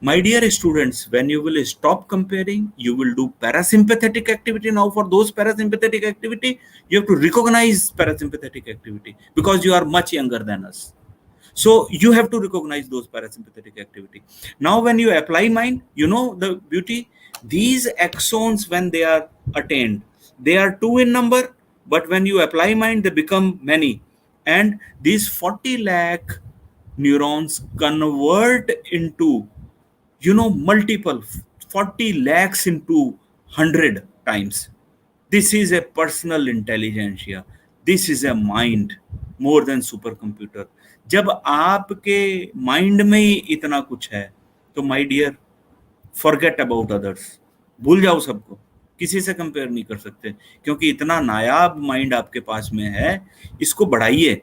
[SPEAKER 5] My dear students, when you will stop comparing, you will do parasympathetic activity. Now for those parasympathetic activity, you have to recognize parasympathetic activity because you are much younger than us. So you have to recognize those parasympathetic activity. Now when you apply mind, you know the beauty. These axons, when they are attained, they are 2 in number, but when you apply mind, they become many. And these 40 lakh neurons convert into, multiple 40 lakhs into 100 times. This is a personal intelligentsia. This is a mind more than supercomputer. जब आपके mind में ही इतना कुछ है, तो my dear, forget about others, भूल जाओ सबको, किसी से कंपेयर नहीं कर सकते, क्योंकि इतना नायाब माइंड आपके पास में है। इसको बढ़ाइए,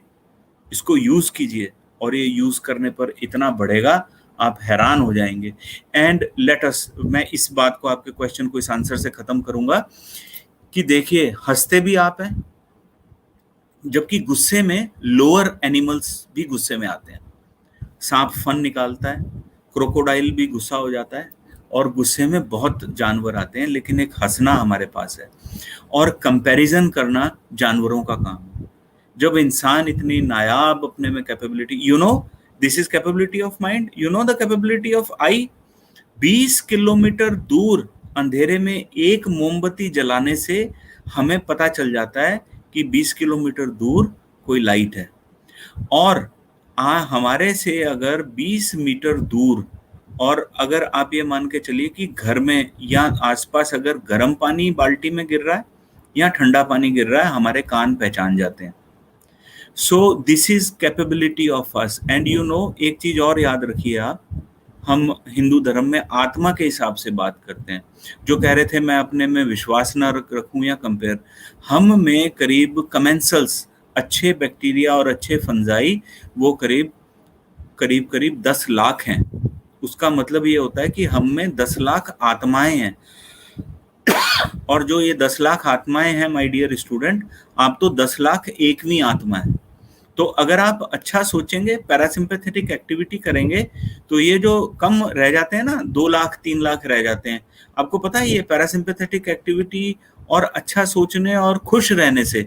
[SPEAKER 5] इसको यूज कीजिए, और ये यूज करने पर इतना बढ़ेगा, आप हैरान हो जाएंगे। एंड लेट अस, मैं इस बात को, आपके क्वेश्चन को इस आंसर से खत्म करूंगा कि देखिए, हंसते भी आप हैं, जबकि गुस्से में लोअर एनिमल्स भी गुस्से में आते हैं। सांप फन निकालता है, क्रोकोडाइल भी गुस्सा हो जाता है, और गुस्से में बहुत जानवर आते हैं, लेकिन एक हंसना हमारे पास है। और कंपैरिजन करना जानवरों का काम है। जब इंसान इतनी नायाब अपने में capability, this is capability of mind, the capability of I. 20 kilometre दूर अंधेरे में एक मोमबत्ती जलाने से हमें पता चल जाता है कि 20 किलोमीटर दूर कोई लाइट है। और हमारे से अगर 20 मीटर दूर, और अगर आप ये मान के चलिए कि घर में या आसपास अगर गर्म पानी बाल्टी में गिर रहा है या ठंडा पानी गिर रहा है, हमारे कान पहचान जाते हैं। So this is capability of us. And एक चीज और याद रखिए आप, हम हिंदू धर्म में आत्मा के हिसाब से बात करते हैं। जो कह रहे थे मैं अपने में विश्वास ना रखूं या कंपेयर, हम में करीब कमेंसल्स, अच्छे बैक्टीरिया और अच्छे फंजाई, वो करीब 10 लाख हैं। उसका मतलब ये होता है कि हम में 10 लाख आत्माएं हैं। और जो ये 10 लाख आत्माएं हैं, माय डियर स्टूडेंट, आप तो 10 लाख एकवीं आत्मा है। तो अगर आप अच्छा सोचेंगे, पैरासिम्पैथेटिक एक्टिविटी करेंगे, तो ये जो कम रह जाते हैं ना, 2 लाख 3 लाख रह जाते हैं। आपको पता है, ये पैरासिम्पैथेटिक एक्टिविटी और अच्छा सोचने और खुश रहने से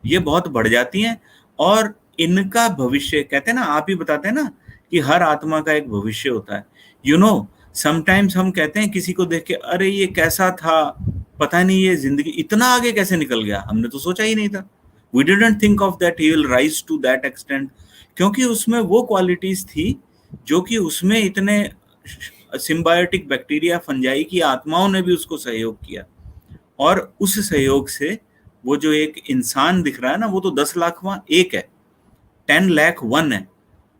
[SPEAKER 5] ये बहुत बढ़ जाती हैं। और इनका भविष्य, कहते हैं ना, आप ही बताते हैं ना कि हर आत्मा का एक भविष्य होता है। समटाइम्स हम कहते हैं किसी को देख के, अरे ये कैसा था, पता नहीं ये जिंदगी इतना आगे कैसे निकल गया, हमने तो सोचा ही नहीं था। We didn't think of that he will rise to that extent, क्योंकि उसमें वो क्वालिटीज थी जो कि उसमें इतने सिम्बायोटिक बैक्टीरिया, फंजाई की आत्माओं ने भी उसको सहयोग किया, और उस सहयोग से वो जो एक इंसान दिख रहा है ना, वो तो 10 लाखवां एक है, 10 लाख 1 है,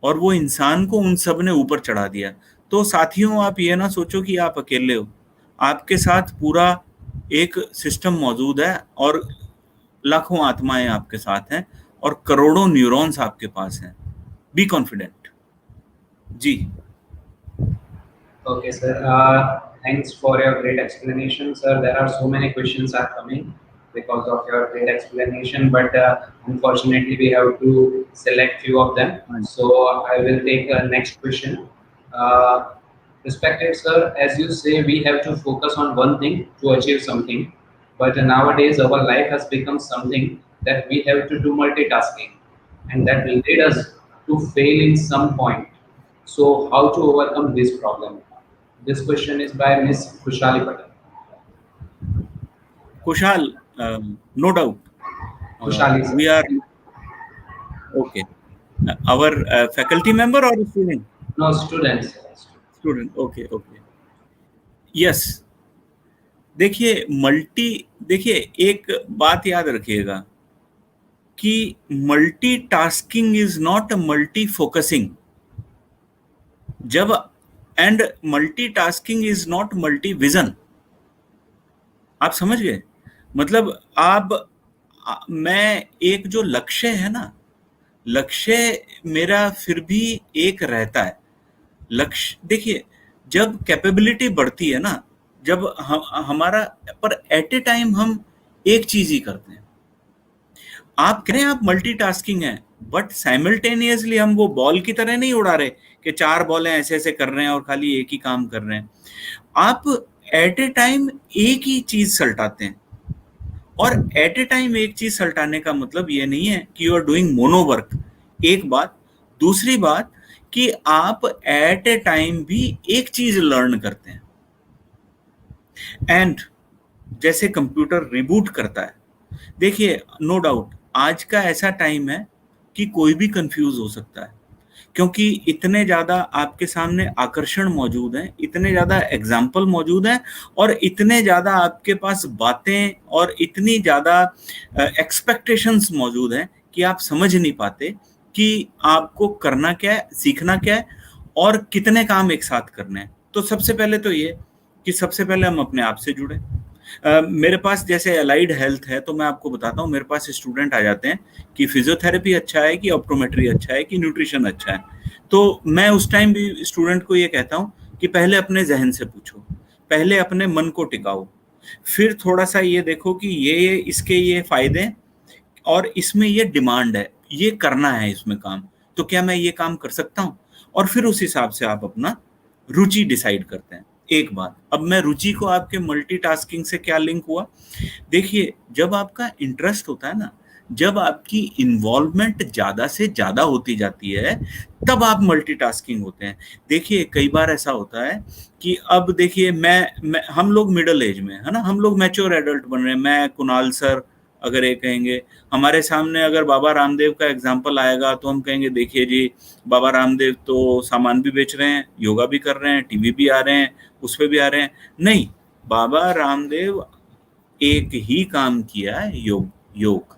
[SPEAKER 5] और वो इंसान को उन सब ने ऊपर चढ़ा दिया। तो साथियों, आप ये ना सोचो कि आप अकेले हो, आपके साथ पूरा एक सिस्टम मौजूद है, और लाखों आत्माएं आपके साथ हैं, और करोड़ों न्यूरॉन्स आपके पास हैं। बी कॉन्फिडेंट जी।
[SPEAKER 2] Okay, sir. Thanks for your great explanation, sir. There are so many questions are coming because of your great explanation, but unfortunately we have to select few of them. So I will take the next question. Uh, Respected sir, as you say, we have to focus on one thing to achieve something, but nowadays our life has become something that we have to do multitasking, and that will lead us to fail in some point. So how to overcome this problem? This question is by Miss Khushali Patel.
[SPEAKER 5] Kushal, no doubt.
[SPEAKER 2] Khushali, sir.
[SPEAKER 5] We are okay. Our faculty member or student?
[SPEAKER 2] No, students.
[SPEAKER 5] Student. Okay, okay. Yes. देखिए एक बात याद रखिएगा कि multitasking is not multi focusing, and multitasking is not multi vision. आप समझ गए? मतलब मैं एक जो लक्ष्य है ना, लक्ष्य मेरा फिर भी एक रहता है। लक्ष्य देखिए, जब कैपेबिलिटी बढ़ती है ना, जब हमारा पर एट ए टाइम हम एक चीज ही करते हैं। आप कह रहे हैं आप मल्टीटास्किंग है, बट साइमल्टेनियसली हम वो बॉल की तरह नहीं उड़ा रहे कि 4 बॉलें ऐसे ऐसे कर रहे हैं और खाली एक ही काम कर रहे हैं। आप एट ए टाइम एक ही चीज सल्टाते हैं, और एट ए टाइम एक चीज सल्टाने का मतलब ये नहीं है कि you are doing mono work. एक बात। दूसरी बात कि आप एट ए टाइम भी एक चीज लर्न करते हैं। एंड जैसे कंप्यूटर रिबूट करता है, देखिए नो डाउट आज का ऐसा टाइम है कि कोई भी कंफ्यूज हो सकता है, क्योंकि इतने ज्यादा आपके सामने आकर्षण मौजूद हैं, इतने ज्यादा एग्जाम्पल मौजूद हैं, और इतने ज्यादा आपके पास बातें और इतनी ज्यादा एक्सपेक्टेशंस मौजूद हैं कि आप समझ नहीं पाते कि आपको करना क्या है, सीखना क्या है, और कितने काम एक साथ करने हैं। तो सबसे पहले तो ये कि सबसे पहले हम अपने आप से जुड़े। मेरे पास जैसे अलाइड हेल्थ है, तो मैं आपको बताता हूँ, मेरे पास स्टूडेंट आ जाते हैं कि फिजियोथेरेपी अच्छा है, कि ऑप्टोमेट्री अच्छा है, कि न्यूट्रिशन अच्छा है। तो मैं उस टाइम भी स्टूडेंट को ये कहता हूँ कि पहले अपने जहन से पूछो, पहले अपने मन को टिकाओ, फिर थोड़ा सा ये देखो कि ये इसके ये फायदे और इसमें ये डिमांड है, ये करना है इसमें काम, तो क्या मैं ये काम कर सकता हूँ? और फिर उस हिसाब से आप अपना रुचि डिसाइड करते हैं। एक बात, अब मैं रुचि को आपके मल्टीटास्किंग से क्या लिंक हुआ? देखिए, जब आपका इंटरेस्ट होता है ना, जब आपकी इन्वॉल्वमेंट ज्यादा से ज्यादा होती जाती है, तब आप मल्टीटास्किंग होते हैं। देखिए कई बार ऐसा होता है कि अब देखिए मैं हम लोग मिडिल एज में है ना, हम लोग मैच्योर एडल्ट बन रहे हैं। मैं, कुणाल सर अगर ये कहेंगे, हमारे सामने अगर बाबा रामदेव का एग्जाम्पल आएगा तो हम कहेंगे देखिए जी, बाबा रामदेव तो सामान भी बेच रहे हैं, योगा भी कर रहे हैं, टीवी भी आ रहे हैं, उस पर भी आ रहे हैं। नहीं, बाबा रामदेव एक ही काम किया है, योग।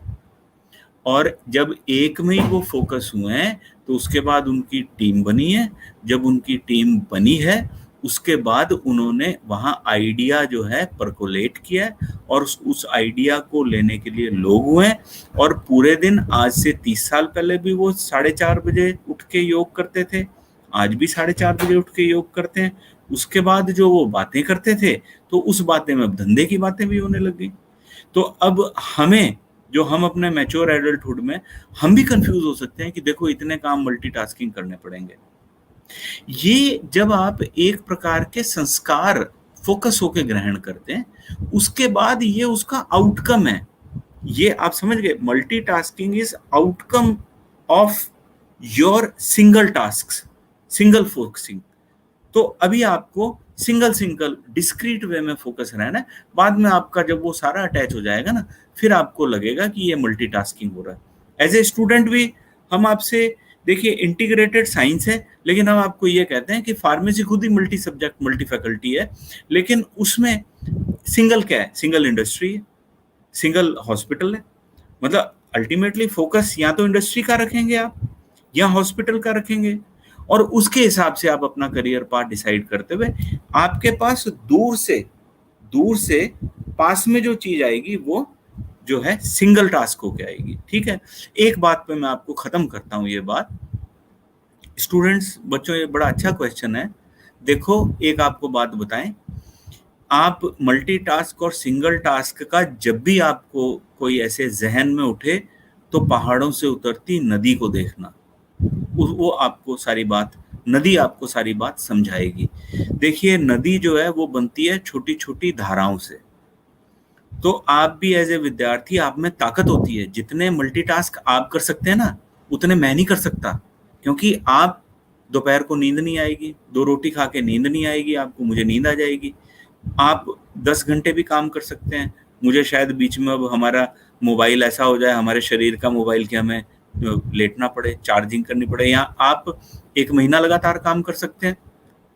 [SPEAKER 5] और जब एक में ही वो फोकस हुए हैं, तो उसके बाद उनकी टीम बनी है। जब उनकी टीम बनी है, उसके बाद उन्होंने वहाँ आइडिया जो है परकोलेट किया है, और उस आइडिया को लेने के लिए लोग हुए हैं। और पूरे दिन, आज से 30 साल पहले भी वो 4:30 बजे उठ के योग करते थे, आज भी 4:30 बजे उठ के योग करते हैं। उसके बाद जो वो बातें करते थे, तो उस बातें में अब धंधे की बातें भी होने लग गई। तो अब हमें, जो हम अपने मैच्योर एडल्टहुड में, हम भी कंफ्यूज हो सकते हैं कि देखो इतने काम मल्टीटास्किंग करने पड़ेंगे। ये जब आप एक प्रकार के संस्कार फोकस होके ग्रहण करते हैं, उसके बाद ये उसका आउटकम है। ये आप समझ गए, multitasking is outcome of your single tasks, single focusing. तो अभी आपको सिंगल डिस्क्रीट वे में फोकस रहना है। बाद में आपका जब वो सारा अटैच हो जाएगा ना, फिर आपको लगेगा कि ये मल्टीटास्किंग हो रहा है। एज ए स्टूडेंट भी हम आपसे, देखिए इंटीग्रेटेड साइंस है, लेकिन हम आपको ये कहते हैं कि फार्मेसी खुद ही मल्टी सब्जेक्ट मल्टी फैकल्टी है, लेकिन उसमें सिंगल क्या है, सिंगल इंडस्ट्री है, सिंगल हॉस्पिटल है। मतलब अल्टीमेटली फोकस या तो इंडस्ट्री का रखेंगे आप या हॉस्पिटल का रखेंगे, और उसके हिसाब से आप अपना करियर पाथ डिसाइड करते हुए आपके पास दूर से पास में जो चीज आएगी वो जो है सिंगल टास्क होके आएगी। ठीक है, एक बात पे मैं आपको खत्म करता हूं ये बात। स्टूडेंट्स, बच्चों, ये बड़ा अच्छा क्वेश्चन है। देखो एक आपको बात बताएं, आप मल्टीटास्क और सिंगल टास्क का जब भी आपको कोई ऐसे जहन में उठे तो पहाड़ों से उतरती नदी को देखना, वो आपको सारी बात, नदी आपको सारी बात समझाएगी। देखिए नदी जो है वो बनती है छोटी छोटी धाराओं से। तो आप भी एज ए विद्यार्थी, आप में ताकत होती है, जितने मल्टीटास्क आप कर सकते हैं ना उतने मैं नहीं कर सकता, क्योंकि आप दोपहर को नींद नहीं आएगी, 2 रोटी खा के नींद नहीं आएगी आपको, मुझे नींद आ जाएगी। आप 10 घंटे भी काम कर सकते हैं, मुझे शायद बीच में अब हमारा मोबाइल ऐसा हो जाए, हमारे शरीर का मोबाइल, कि हमें लेटना पड़े, चार्जिंग करनी पड़े, या आप 1 महीना लगातार काम कर सकते हैं,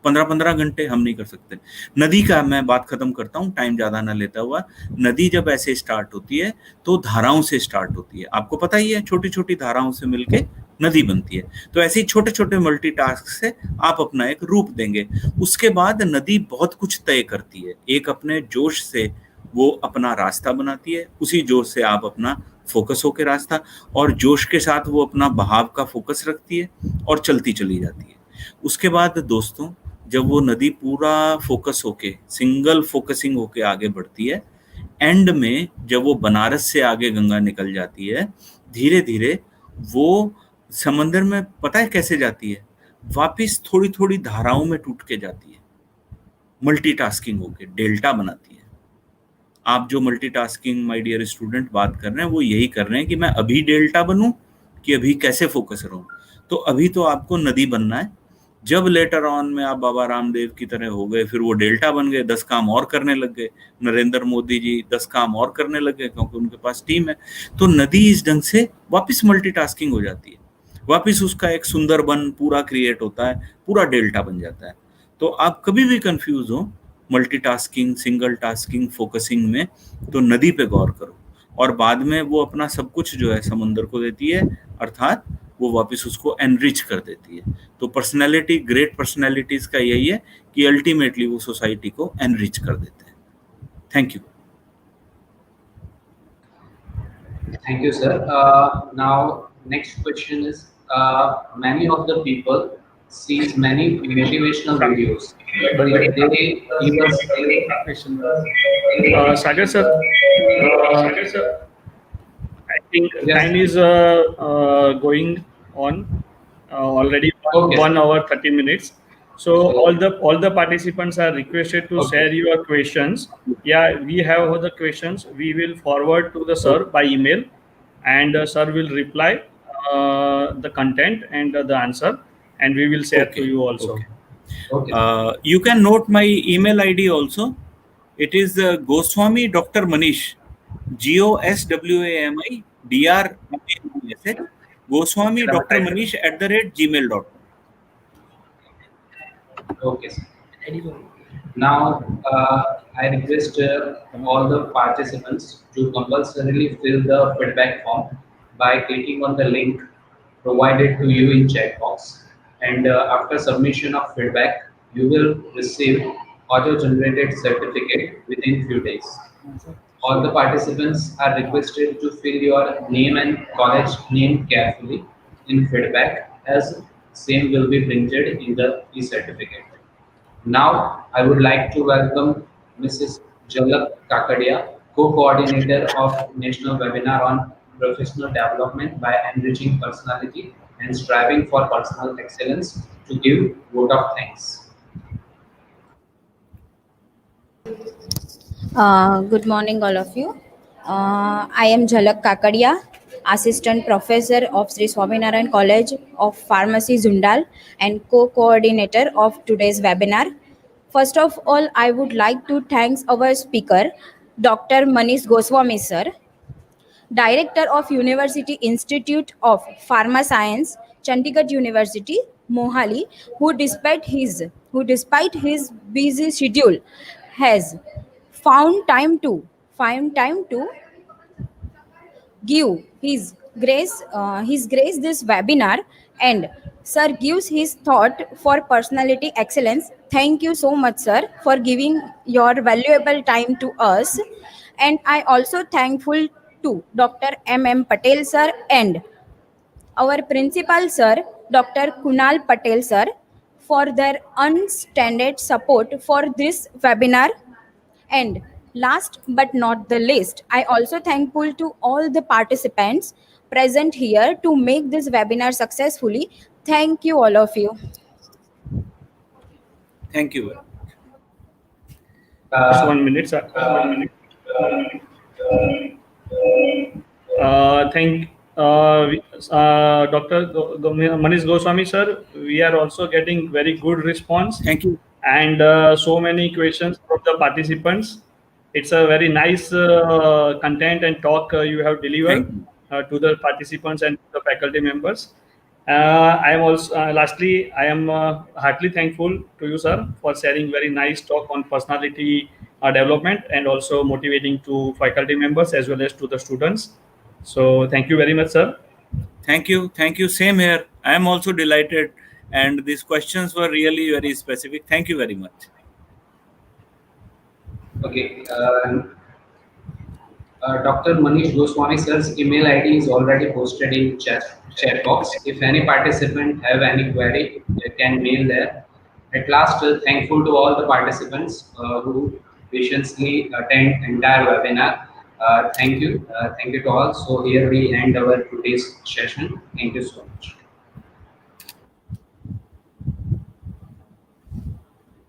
[SPEAKER 5] 15-15 घंटे हम नहीं कर सकते। नदी का मैं बात खत्म करता हूँ, टाइम ज्यादा ना लेता हुआ। नदी जब ऐसे स्टार्ट होती है तो धाराओं से स्टार्ट होती है, आपको पता ही है, छोटी छोटी धाराओं से मिलके नदी बनती है। तो ऐसे ही छोटे छोटे मल्टीटास्क से आप अपना एक रूप देंगे। उसके बाद नदी बहुत कुछ तय करती है, एक अपने जोश से वो अपना रास्ता बनाती है, उसी जोश से आप अपना फोकस होके रास्ता, और जोश के साथ वो अपना बहाव का फोकस रखती है और चलती चली जाती है। उसके बाद दोस्तों, जब वो नदी पूरा फोकस होके, सिंगल फोकसिंग होके आगे बढ़ती है, एंड में जब वो बनारस से आगे गंगा निकल जाती है, धीरे धीरे वो समंदर में पता है कैसे जाती है, वापिस थोड़ी थोड़ी धाराओं में टूट के जाती है, मल्टीटास्किंग होके डेल्टा बनाती है। आप जो मल्टीटास्किंग माय डियर स्टूडेंट बात कर रहे हैं, वो यही कर रहे हैं कि मैं अभी डेल्टा बनूं कि अभी कैसे फोकस रहूं। तो अभी तो आपको नदी बनना है, जब लेटर ऑन में आप बाबा रामदेव की तरह हो गए, फिर वो डेल्टा बन गए, 10 काम और करने लग गए, नरेंद्र मोदी जी 10 काम और करने लग गए क्योंकि उनके पास टीम है। तो नदी इस ढंग से वापस मल्टीटास्किंग हो जाती है, वापस उसका एक सुंदर बन पूरा क्रिएट होता है, पूरा डेल्टा बन जाता है। तो आप कभी भी कंफ्यूज हो मल्टीटास्किंग, सिंगल टास्किंग, फोकसिंग में, तो नदी पे गौर करो, और बाद में वो अपना सब कुछ जो है समुद्र को देती है, अर्थात वो वापस उसको एनरिच कर देती है। तो पर्सनैलिटी, ग्रेट पर्सनैलिटीज का यही है कि अल्टीमेटली वो सोसाइटी को एनरिच कर देते हैं। Thank you.
[SPEAKER 2] Thank you, sir. Now, next question is, many of the people sees many motivational videos, but if they give us
[SPEAKER 3] Sagar sir, I think
[SPEAKER 2] Yes.
[SPEAKER 3] time is going on already
[SPEAKER 2] Okay.
[SPEAKER 3] 1 hour 30 minutes. So all the participants are requested to
[SPEAKER 2] Okay.
[SPEAKER 3] share your questions. Yeah, we have all the questions. We will forward to the sir by email, and sir will reply the content and the answer, and we will share to you also.
[SPEAKER 2] Okay.
[SPEAKER 5] You can note my email ID also. It is Goswami Dr. Manish, GOSWAMI DR Goswami Dr. Manish @gmail.com.
[SPEAKER 2] Okay, sir. Now, I request all the participants to compulsorily fill the feedback form by clicking on the link provided to you in chat box. And after submission of feedback, you will receive auto-generated certificate within few days. All the participants are requested to fill your name and college name carefully in feedback, as same will be printed in the e-certificate. Now, I would like to welcome Mrs. Jalak Kakadia, co-coordinator of National Webinar on Professional Development by Enriching Personality and Striving for Personal Excellence, to give vote of thanks.
[SPEAKER 6] Good morning, all of you. I am Jalak Kakadia, Assistant Professor of Sri Swaminarayan College of Pharmacy, Zundal, and co-coordinator of today's webinar. First of all, I would like to thank our speaker, Dr. Manish Goswami sir, Director of University Institute of Pharma Science, Chandigarh University, Mohali, who despite his busy schedule has found time to give his grace this webinar, and sir gives his thought for personality excellence. Thank you so much, sir, for giving your valuable time to us. And I also thankful to Dr. Patel sir and our principal sir, Dr. Kunal Patel sir, for their unstained support for this webinar. And last but not the least, I also thankful to all the participants present here to make this webinar successfully. Thank you, all of you.
[SPEAKER 5] Thank you.
[SPEAKER 3] Just 1 minute, sir. Thank Dr. Manish Goswami sir. We are also getting very good response
[SPEAKER 5] Thank you.
[SPEAKER 3] and so many questions from the participants. It's a very nice content and talk you have delivered
[SPEAKER 5] Thank you.
[SPEAKER 3] to the participants and the faculty members. I am also lastly, I am heartily thankful to you, sir, for sharing very nice talk on personality development and also motivating to faculty members as well as to the students. So thank you very much, sir.
[SPEAKER 5] Thank you. Thank you. Same here. I am also delighted. And these questions were really very specific. Thank you very much.
[SPEAKER 2] Okay. Dr. Manish Goswami sir's email ID is already posted in chat box. If any participant have any query, they can mail there. At last, thankful to all the participants who patiently attend entire webinar. Thank you. Thank you to all. So here we end our today's session. Thank you so much.